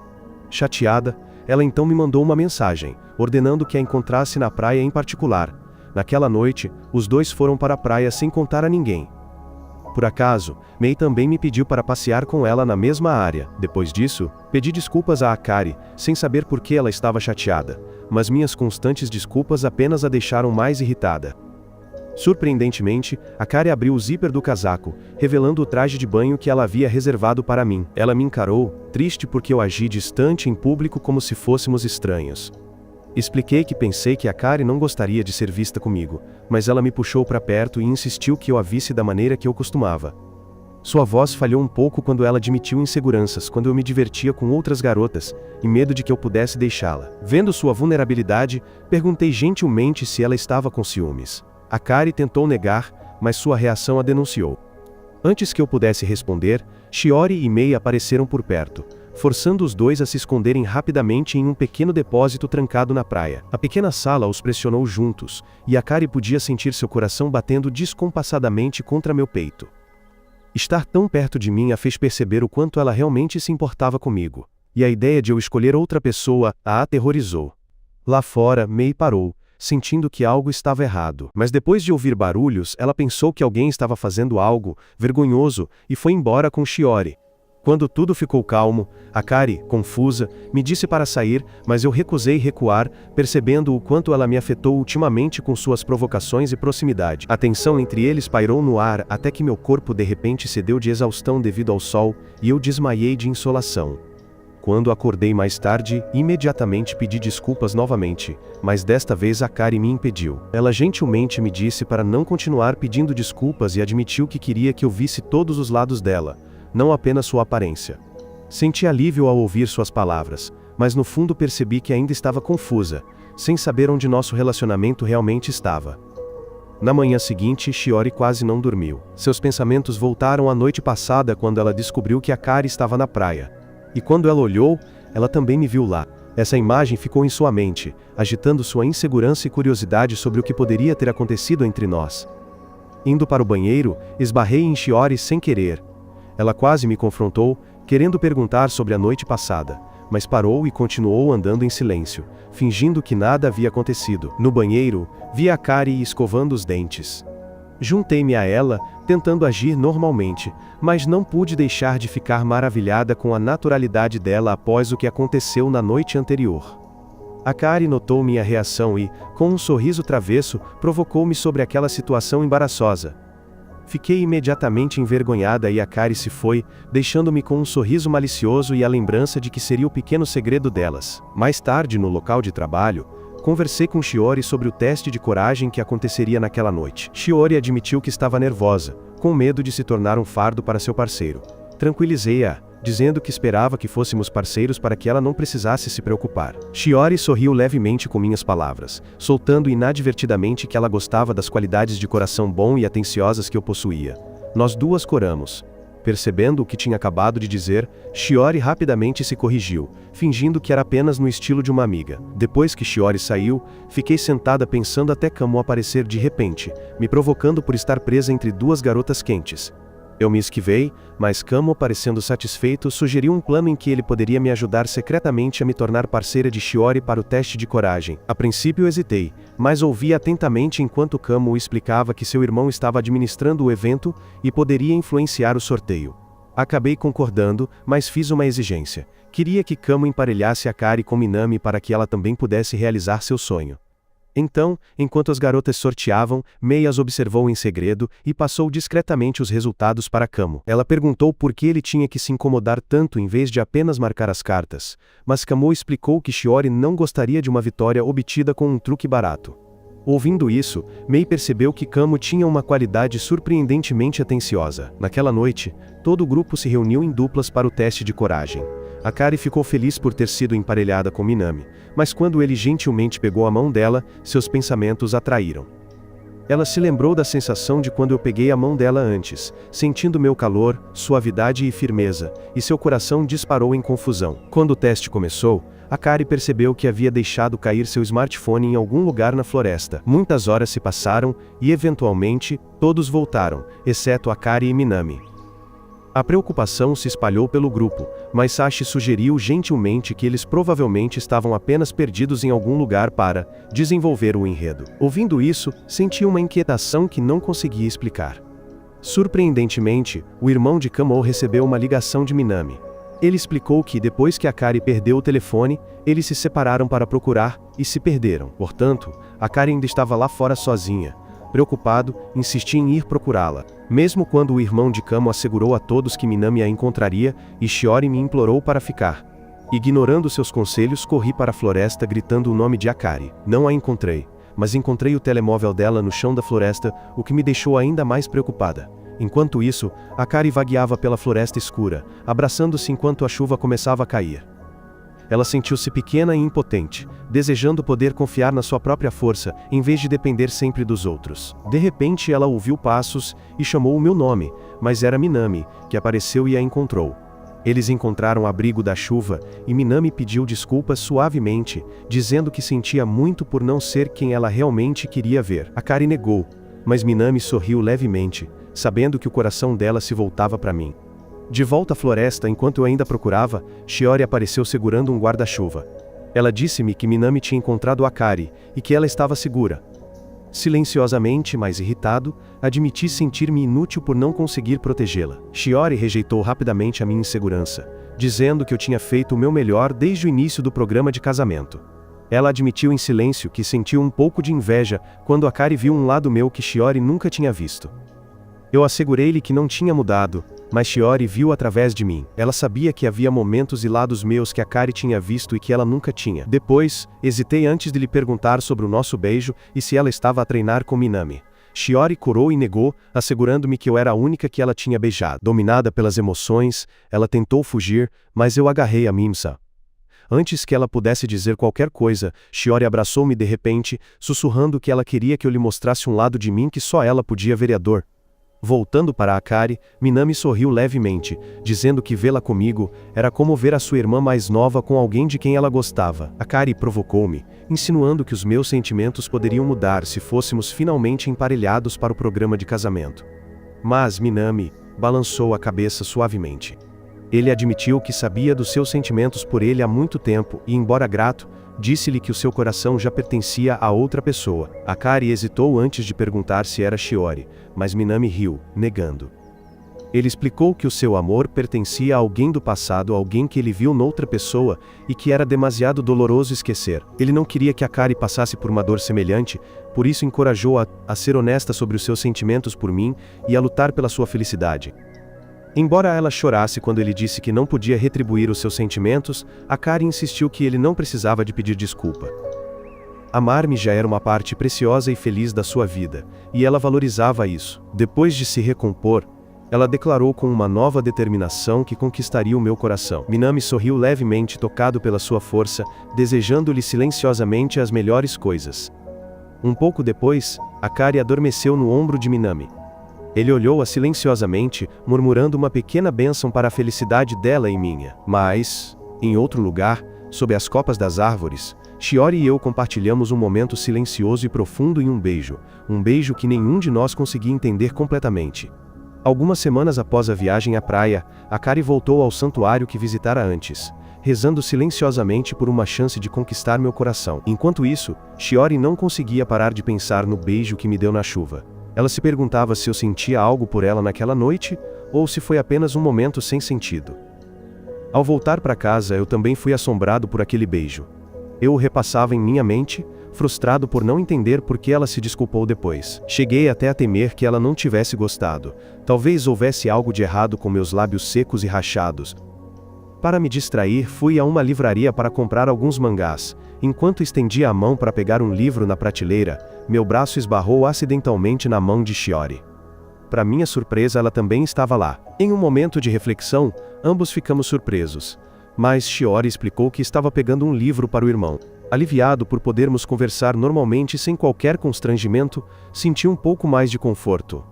Chateada, ela então me mandou uma mensagem, ordenando que a encontrasse na praia em particular. Naquela noite, os dois foram para a praia sem contar a ninguém. Por acaso, Mei também me pediu para passear com ela na mesma área. Depois disso, pedi desculpas a Akari, sem saber por que ela estava chateada, mas minhas constantes desculpas apenas a deixaram mais irritada. Surpreendentemente, Akari abriu o zíper do casaco, revelando o traje de banho que ela havia reservado para mim. Ela me encarou, triste porque eu agi distante em público como se fôssemos estranhos. Expliquei que pensei que Akari não gostaria de ser vista comigo, mas ela me puxou para perto e insistiu que eu a visse da maneira que eu costumava. Sua voz falhou um pouco quando ela admitiu inseguranças quando eu me divertia com outras garotas, e medo de que eu pudesse deixá-la. Vendo sua vulnerabilidade, perguntei gentilmente se ela estava com ciúmes. Akari tentou negar, mas sua reação a denunciou. Antes que eu pudesse responder, Shiori e Mei apareceram por perto, forçando os dois a se esconderem rapidamente em um pequeno depósito trancado na praia. A pequena sala os pressionou juntos, e Akari podia sentir seu coração batendo descompassadamente contra meu peito. Estar tão perto de mim a fez perceber o quanto ela realmente se importava comigo, e a ideia de eu escolher outra pessoa a aterrorizou. Lá fora, Mei parou, sentindo que algo estava errado. Mas depois de ouvir barulhos, ela pensou que alguém estava fazendo algo vergonhoso e foi embora com Shiori. Quando tudo ficou calmo, Akari, confusa, me disse para sair, mas eu recusei recuar, percebendo o quanto ela me afetou ultimamente com suas provocações e proximidade. A tensão entre eles pairou no ar até que meu corpo de repente cedeu de exaustão devido ao sol, e eu desmaiei de insolação. Quando acordei mais tarde, imediatamente pedi desculpas novamente, mas desta vez Akari me impediu. Ela gentilmente me disse para não continuar pedindo desculpas e admitiu que queria que eu visse todos os lados dela, não apenas sua aparência. Senti alívio ao ouvir suas palavras, mas no fundo percebi que ainda estava confusa, sem saber onde nosso relacionamento realmente estava. Na manhã seguinte, Shiori quase não dormiu. Seus pensamentos voltaram à noite passada quando ela descobriu que Akari estava na praia. E quando ela olhou, ela também me viu lá. Essa imagem ficou em sua mente, agitando sua insegurança e curiosidade sobre o que poderia ter acontecido entre nós. Indo para o banheiro, esbarrei em Shiori sem querer. Ela quase me confrontou, querendo perguntar sobre a noite passada, mas parou e continuou andando em silêncio, fingindo que nada havia acontecido. No banheiro, vi Akari escovando os dentes. Juntei-me a ela, tentando agir normalmente, mas não pude deixar de ficar maravilhada com a naturalidade dela após o que aconteceu na noite anterior. Akari notou minha reação e, com um sorriso travesso, provocou-me sobre aquela situação embaraçosa. Fiquei imediatamente envergonhada e Akari se foi, deixando-me com um sorriso malicioso e a lembrança de que seria o pequeno segredo delas. Mais tarde, no local de trabalho, conversei com Shiori sobre o teste de coragem que aconteceria naquela noite. Shiori admitiu que estava nervosa, com medo de se tornar um fardo para seu parceiro. Tranquilizei-a, dizendo que esperava que fôssemos parceiros para que ela não precisasse se preocupar. Shiori sorriu levemente com minhas palavras, soltando inadvertidamente que ela gostava das qualidades de coração bom e atenciosas que eu possuía. Nós duas coramos. Percebendo o que tinha acabado de dizer, Shiori rapidamente se corrigiu, fingindo que era apenas no estilo de uma amiga. Depois que Shiori saiu, fiquei sentada pensando até Kamo aparecer de repente, me provocando por estar presa entre duas garotas quentes. Eu me esquivei, mas Kamo, parecendo satisfeito, sugeriu um plano em que ele poderia me ajudar secretamente a me tornar parceira de Shiori para o teste de coragem. A princípio hesitei, mas ouvi atentamente enquanto Kamo explicava que seu irmão estava administrando o evento e poderia influenciar o sorteio. Acabei concordando, mas fiz uma exigência. Queria que Kamo emparelhasse Akari com Minami para que ela também pudesse realizar seu sonho. Então, enquanto as garotas sorteavam, Mei as observou em segredo e passou discretamente os resultados para Kamo. Ela perguntou por que ele tinha que se incomodar tanto em vez de apenas marcar as cartas, mas Kamo explicou que Shiori não gostaria de uma vitória obtida com um truque barato. Ouvindo isso, Mei percebeu que Kamo tinha uma qualidade surpreendentemente atenciosa. Naquela noite, todo o grupo se reuniu em duplas para o teste de coragem. Akari ficou feliz por ter sido emparelhada com Minami, mas quando ele gentilmente pegou a mão dela, seus pensamentos a traíram. Ela se lembrou da sensação de quando eu peguei a mão dela antes, sentindo meu calor, suavidade e firmeza, e seu coração disparou em confusão. Quando o teste começou, Akari percebeu que havia deixado cair seu smartphone em algum lugar na floresta. Muitas horas se passaram, e eventualmente, todos voltaram, exceto Akari e Minami. A preocupação se espalhou pelo grupo, mas Sashi sugeriu gentilmente que eles provavelmente estavam apenas perdidos em algum lugar para desenvolver o enredo. Ouvindo isso, senti uma inquietação que não conseguia explicar. Surpreendentemente, o irmão de Kamo recebeu uma ligação de Minami. Ele explicou que depois que Akari perdeu o telefone, eles se separaram para procurar, e se perderam. Portanto, Akari ainda estava lá fora sozinha. Preocupado, insisti em ir procurá-la, mesmo quando o irmão de Kamo assegurou a todos que Minami a encontraria, e Shiori me implorou para ficar. Ignorando seus conselhos, corri para a floresta gritando o nome de Akari. Não a encontrei, mas encontrei o telemóvel dela no chão da floresta, o que me deixou ainda mais preocupada. Enquanto isso, Akari vagueava pela floresta escura, abraçando-se enquanto a chuva começava a cair. Ela sentiu-se pequena e impotente, desejando poder confiar na sua própria força, em vez de depender sempre dos outros. De repente ela ouviu passos, e chamou o meu nome, mas era Minami, que apareceu e a encontrou. Eles encontraram abrigo da chuva, e Minami pediu desculpas suavemente, dizendo que sentia muito por não ser quem ela realmente queria ver. Akari negou, mas Minami sorriu levemente, sabendo que o coração dela se voltava para mim. De volta à floresta, enquanto eu ainda procurava, Shiori apareceu segurando um guarda-chuva. Ela disse-me que Minami tinha encontrado Akari, e que ela estava segura. Silenciosamente, mas irritado, admiti sentir-me inútil por não conseguir protegê-la. Shiori rejeitou rapidamente a minha insegurança, dizendo que eu tinha feito o meu melhor desde o início do programa de casamento. Ela admitiu em silêncio que sentiu um pouco de inveja quando Akari viu um lado meu que Shiori nunca tinha visto. Eu assegurei-lhe que não tinha mudado, mas Shiori viu através de mim. Ela sabia que havia momentos e lados meus que Akari tinha visto e que ela nunca tinha. Depois, hesitei antes de lhe perguntar sobre o nosso beijo e se ela estava a treinar com Minami. Shiori corou e negou, assegurando-me que eu era a única que ela tinha beijado. Dominada pelas emoções, ela tentou fugir, mas eu agarrei a Mimsa. Antes que ela pudesse dizer qualquer coisa, Shiori abraçou-me de repente, sussurrando que ela queria que eu lhe mostrasse um lado de mim que só ela podia ver. Voltando para Akari, Minami sorriu levemente, dizendo que vê-la comigo era como ver a sua irmã mais nova com alguém de quem ela gostava. Akari provocou-me, insinuando que os meus sentimentos poderiam mudar se fôssemos finalmente emparelhados para o programa de casamento. Mas Minami balançou a cabeça suavemente. Ele admitiu que sabia dos seus sentimentos por ele há muito tempo e, embora grato, disse-lhe que o seu coração já pertencia a outra pessoa. Akari hesitou antes de perguntar se era Shiori, mas Minami riu, negando. Ele explicou que o seu amor pertencia a alguém do passado, alguém que ele viu noutra pessoa, e que era demasiado doloroso esquecer. Ele não queria que Akari passasse por uma dor semelhante, por isso encorajou-a a ser honesta sobre os seus sentimentos por mim e a lutar pela sua felicidade. Embora ela chorasse quando ele disse que não podia retribuir os seus sentimentos, Akari insistiu que ele não precisava de pedir desculpa. Amar-me já era uma parte preciosa e feliz da sua vida, e ela valorizava isso. Depois de se recompor, ela declarou com uma nova determinação que conquistaria o meu coração. Minami sorriu levemente, tocado pela sua força, desejando-lhe silenciosamente as melhores coisas. Um pouco depois, Akari adormeceu no ombro de Minami. Ele olhou-a silenciosamente, murmurando uma pequena bênção para a felicidade dela e minha. Mas, em outro lugar, sob as copas das árvores, Shiori e eu compartilhamos um momento silencioso e profundo em um beijo que nenhum de nós conseguia entender completamente. Algumas semanas após a viagem à praia, Akari voltou ao santuário que visitara antes, rezando silenciosamente por uma chance de conquistar meu coração. Enquanto isso, Shiori não conseguia parar de pensar no beijo que me deu na chuva. Ela se perguntava se eu sentia algo por ela naquela noite, ou se foi apenas um momento sem sentido. Ao voltar para casa, eu também fui assombrado por aquele beijo. Eu o repassava em minha mente, frustrado por não entender por que ela se desculpou depois. Cheguei até a temer que ela não tivesse gostado. Talvez houvesse algo de errado com meus lábios secos e rachados. Para me distrair, fui a uma livraria para comprar alguns mangás. Enquanto estendia a mão para pegar um livro na prateleira, meu braço esbarrou acidentalmente na mão de Shiori. Para minha surpresa, ela também estava lá. Em um momento de reflexão, ambos ficamos surpresos. Mas Shiori explicou que estava pegando um livro para o irmão. Aliviado por podermos conversar normalmente sem qualquer constrangimento, senti um pouco mais de conforto.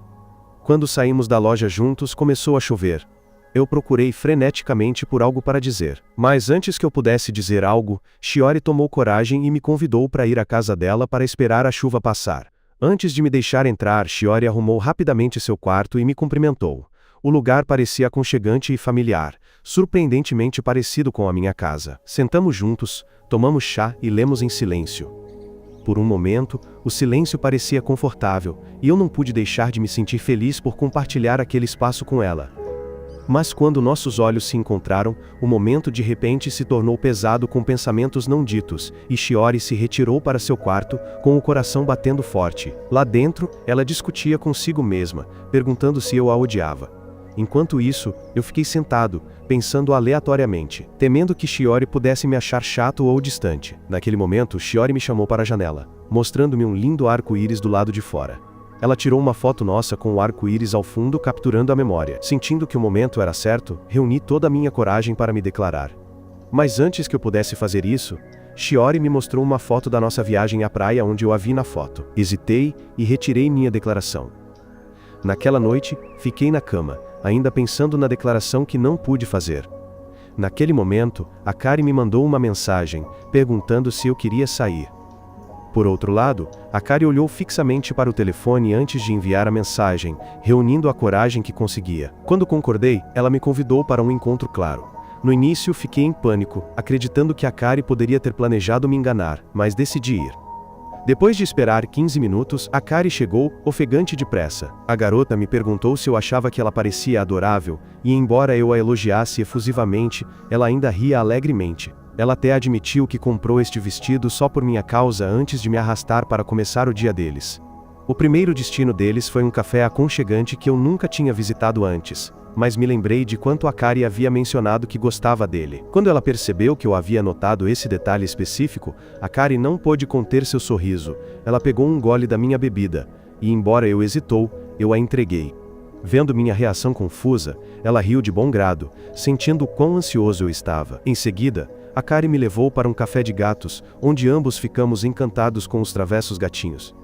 Quando saímos da loja juntos, começou a chover. Eu procurei freneticamente por algo para dizer. Mas antes que eu pudesse dizer algo, Shiori tomou coragem e me convidou para ir à casa dela para esperar a chuva passar. Antes de me deixar entrar, Shiori arrumou rapidamente seu quarto e me cumprimentou. O lugar parecia aconchegante e familiar, surpreendentemente parecido com a minha casa. Sentamos juntos, tomamos chá e lemos em silêncio. Por um momento, o silêncio parecia confortável, e eu não pude deixar de me sentir feliz por compartilhar aquele espaço com ela. Mas quando nossos olhos se encontraram, o momento de repente se tornou pesado com pensamentos não ditos, e Shiori se retirou para seu quarto, com o coração batendo forte. Lá dentro, ela discutia consigo mesma, perguntando se eu a odiava. Enquanto isso, eu fiquei sentado, pensando aleatoriamente, temendo que Shiori pudesse me achar chato ou distante. Naquele momento, Shiori me chamou para a janela, mostrando-me um lindo arco-íris do lado de fora. Ela tirou uma foto nossa com o arco-íris ao fundo, capturando a memória. Sentindo que o momento era certo, reuni toda a minha coragem para me declarar. Mas antes que eu pudesse fazer isso, Shiori me mostrou uma foto da nossa viagem à praia onde eu a vi na foto. Hesitei e retirei minha declaração. Naquela noite, fiquei na cama, ainda pensando na declaração que não pude fazer. Naquele momento, Akari me mandou uma mensagem, perguntando se eu queria sair. Por outro lado, Akari olhou fixamente para o telefone antes de enviar a mensagem, reunindo a coragem que conseguia. Quando concordei, ela me convidou para um encontro claro. No início, fiquei em pânico, acreditando que Akari poderia ter planejado me enganar, mas decidi ir. Depois de esperar 15 minutos, Akari chegou, ofegante de pressa. A garota me perguntou se eu achava que ela parecia adorável, e embora eu a elogiasse efusivamente, ela ainda ria alegremente. Ela até admitiu que comprou este vestido só por minha causa antes de me arrastar para começar o dia deles. O primeiro destino deles foi um café aconchegante que eu nunca tinha visitado antes, mas me lembrei de quanto Akari havia mencionado que gostava dele. Quando ela percebeu que eu havia notado esse detalhe específico, Akari não pôde conter seu sorriso. Ela pegou um gole da minha bebida, e embora eu hesitou, eu a entreguei. Vendo minha reação confusa, ela riu de bom grado, sentindo o quão ansioso eu estava. Em seguida, Akari me levou para um café de gatos, onde ambos ficamos encantados com os travessos gatinhos.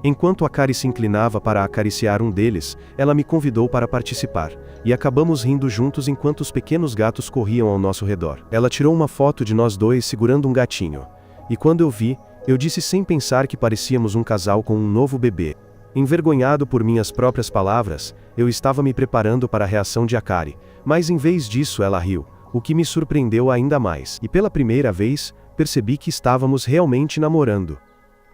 Enquanto Akari se inclinava para acariciar um deles, ela me convidou para participar, e acabamos rindo juntos enquanto os pequenos gatos corriam ao nosso redor. Ela tirou uma foto de nós dois segurando um gatinho, e quando eu vi, eu disse sem pensar que parecíamos um casal com um novo bebê. Envergonhado por minhas próprias palavras, eu estava me preparando para a reação de Akari, mas em vez disso ela riu, o que me surpreendeu ainda mais, e pela primeira vez, percebi que estávamos realmente namorando.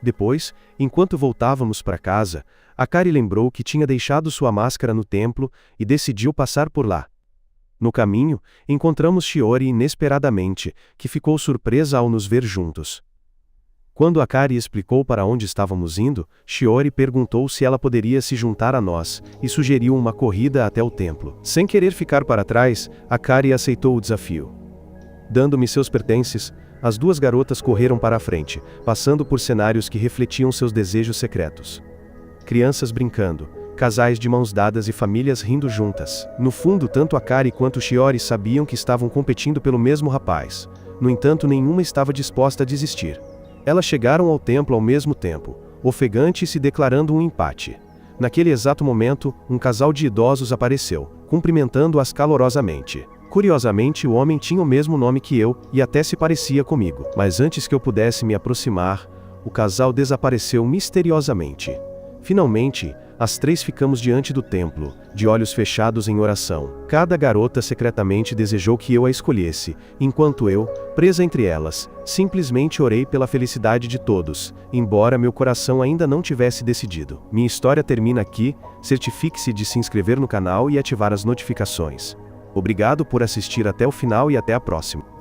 Depois, enquanto voltávamos para casa, Akari lembrou que tinha deixado sua máscara no templo e decidiu passar por lá. No caminho, encontramos Shiori inesperadamente, que ficou surpresa ao nos ver juntos. Quando Akari explicou para onde estávamos indo, Shiori perguntou se ela poderia se juntar a nós, e sugeriu uma corrida até o templo. Sem querer ficar para trás, Akari aceitou o desafio. Dando-me seus pertences, as duas garotas correram para a frente, passando por cenários que refletiam seus desejos secretos. Crianças brincando, casais de mãos dadas e famílias rindo juntas. No fundo, tanto Akari quanto Shiori sabiam que estavam competindo pelo mesmo rapaz. No entanto, nenhuma estava disposta a desistir. Elas chegaram ao templo ao mesmo tempo, ofegante e se declarando um empate. Naquele exato momento, um casal de idosos apareceu, cumprimentando-as calorosamente. Curiosamente, o homem tinha o mesmo nome que eu, e até se parecia comigo. Mas antes que eu pudesse me aproximar, o casal desapareceu misteriosamente. Finalmente, as três ficamos diante do templo, de olhos fechados em oração. Cada garota secretamente desejou que eu a escolhesse, enquanto eu, presa entre elas, simplesmente orei pela felicidade de todos, embora meu coração ainda não tivesse decidido. Minha história termina aqui, certifique-se de se inscrever no canal e ativar as notificações. Obrigado por assistir até o final e até a próxima.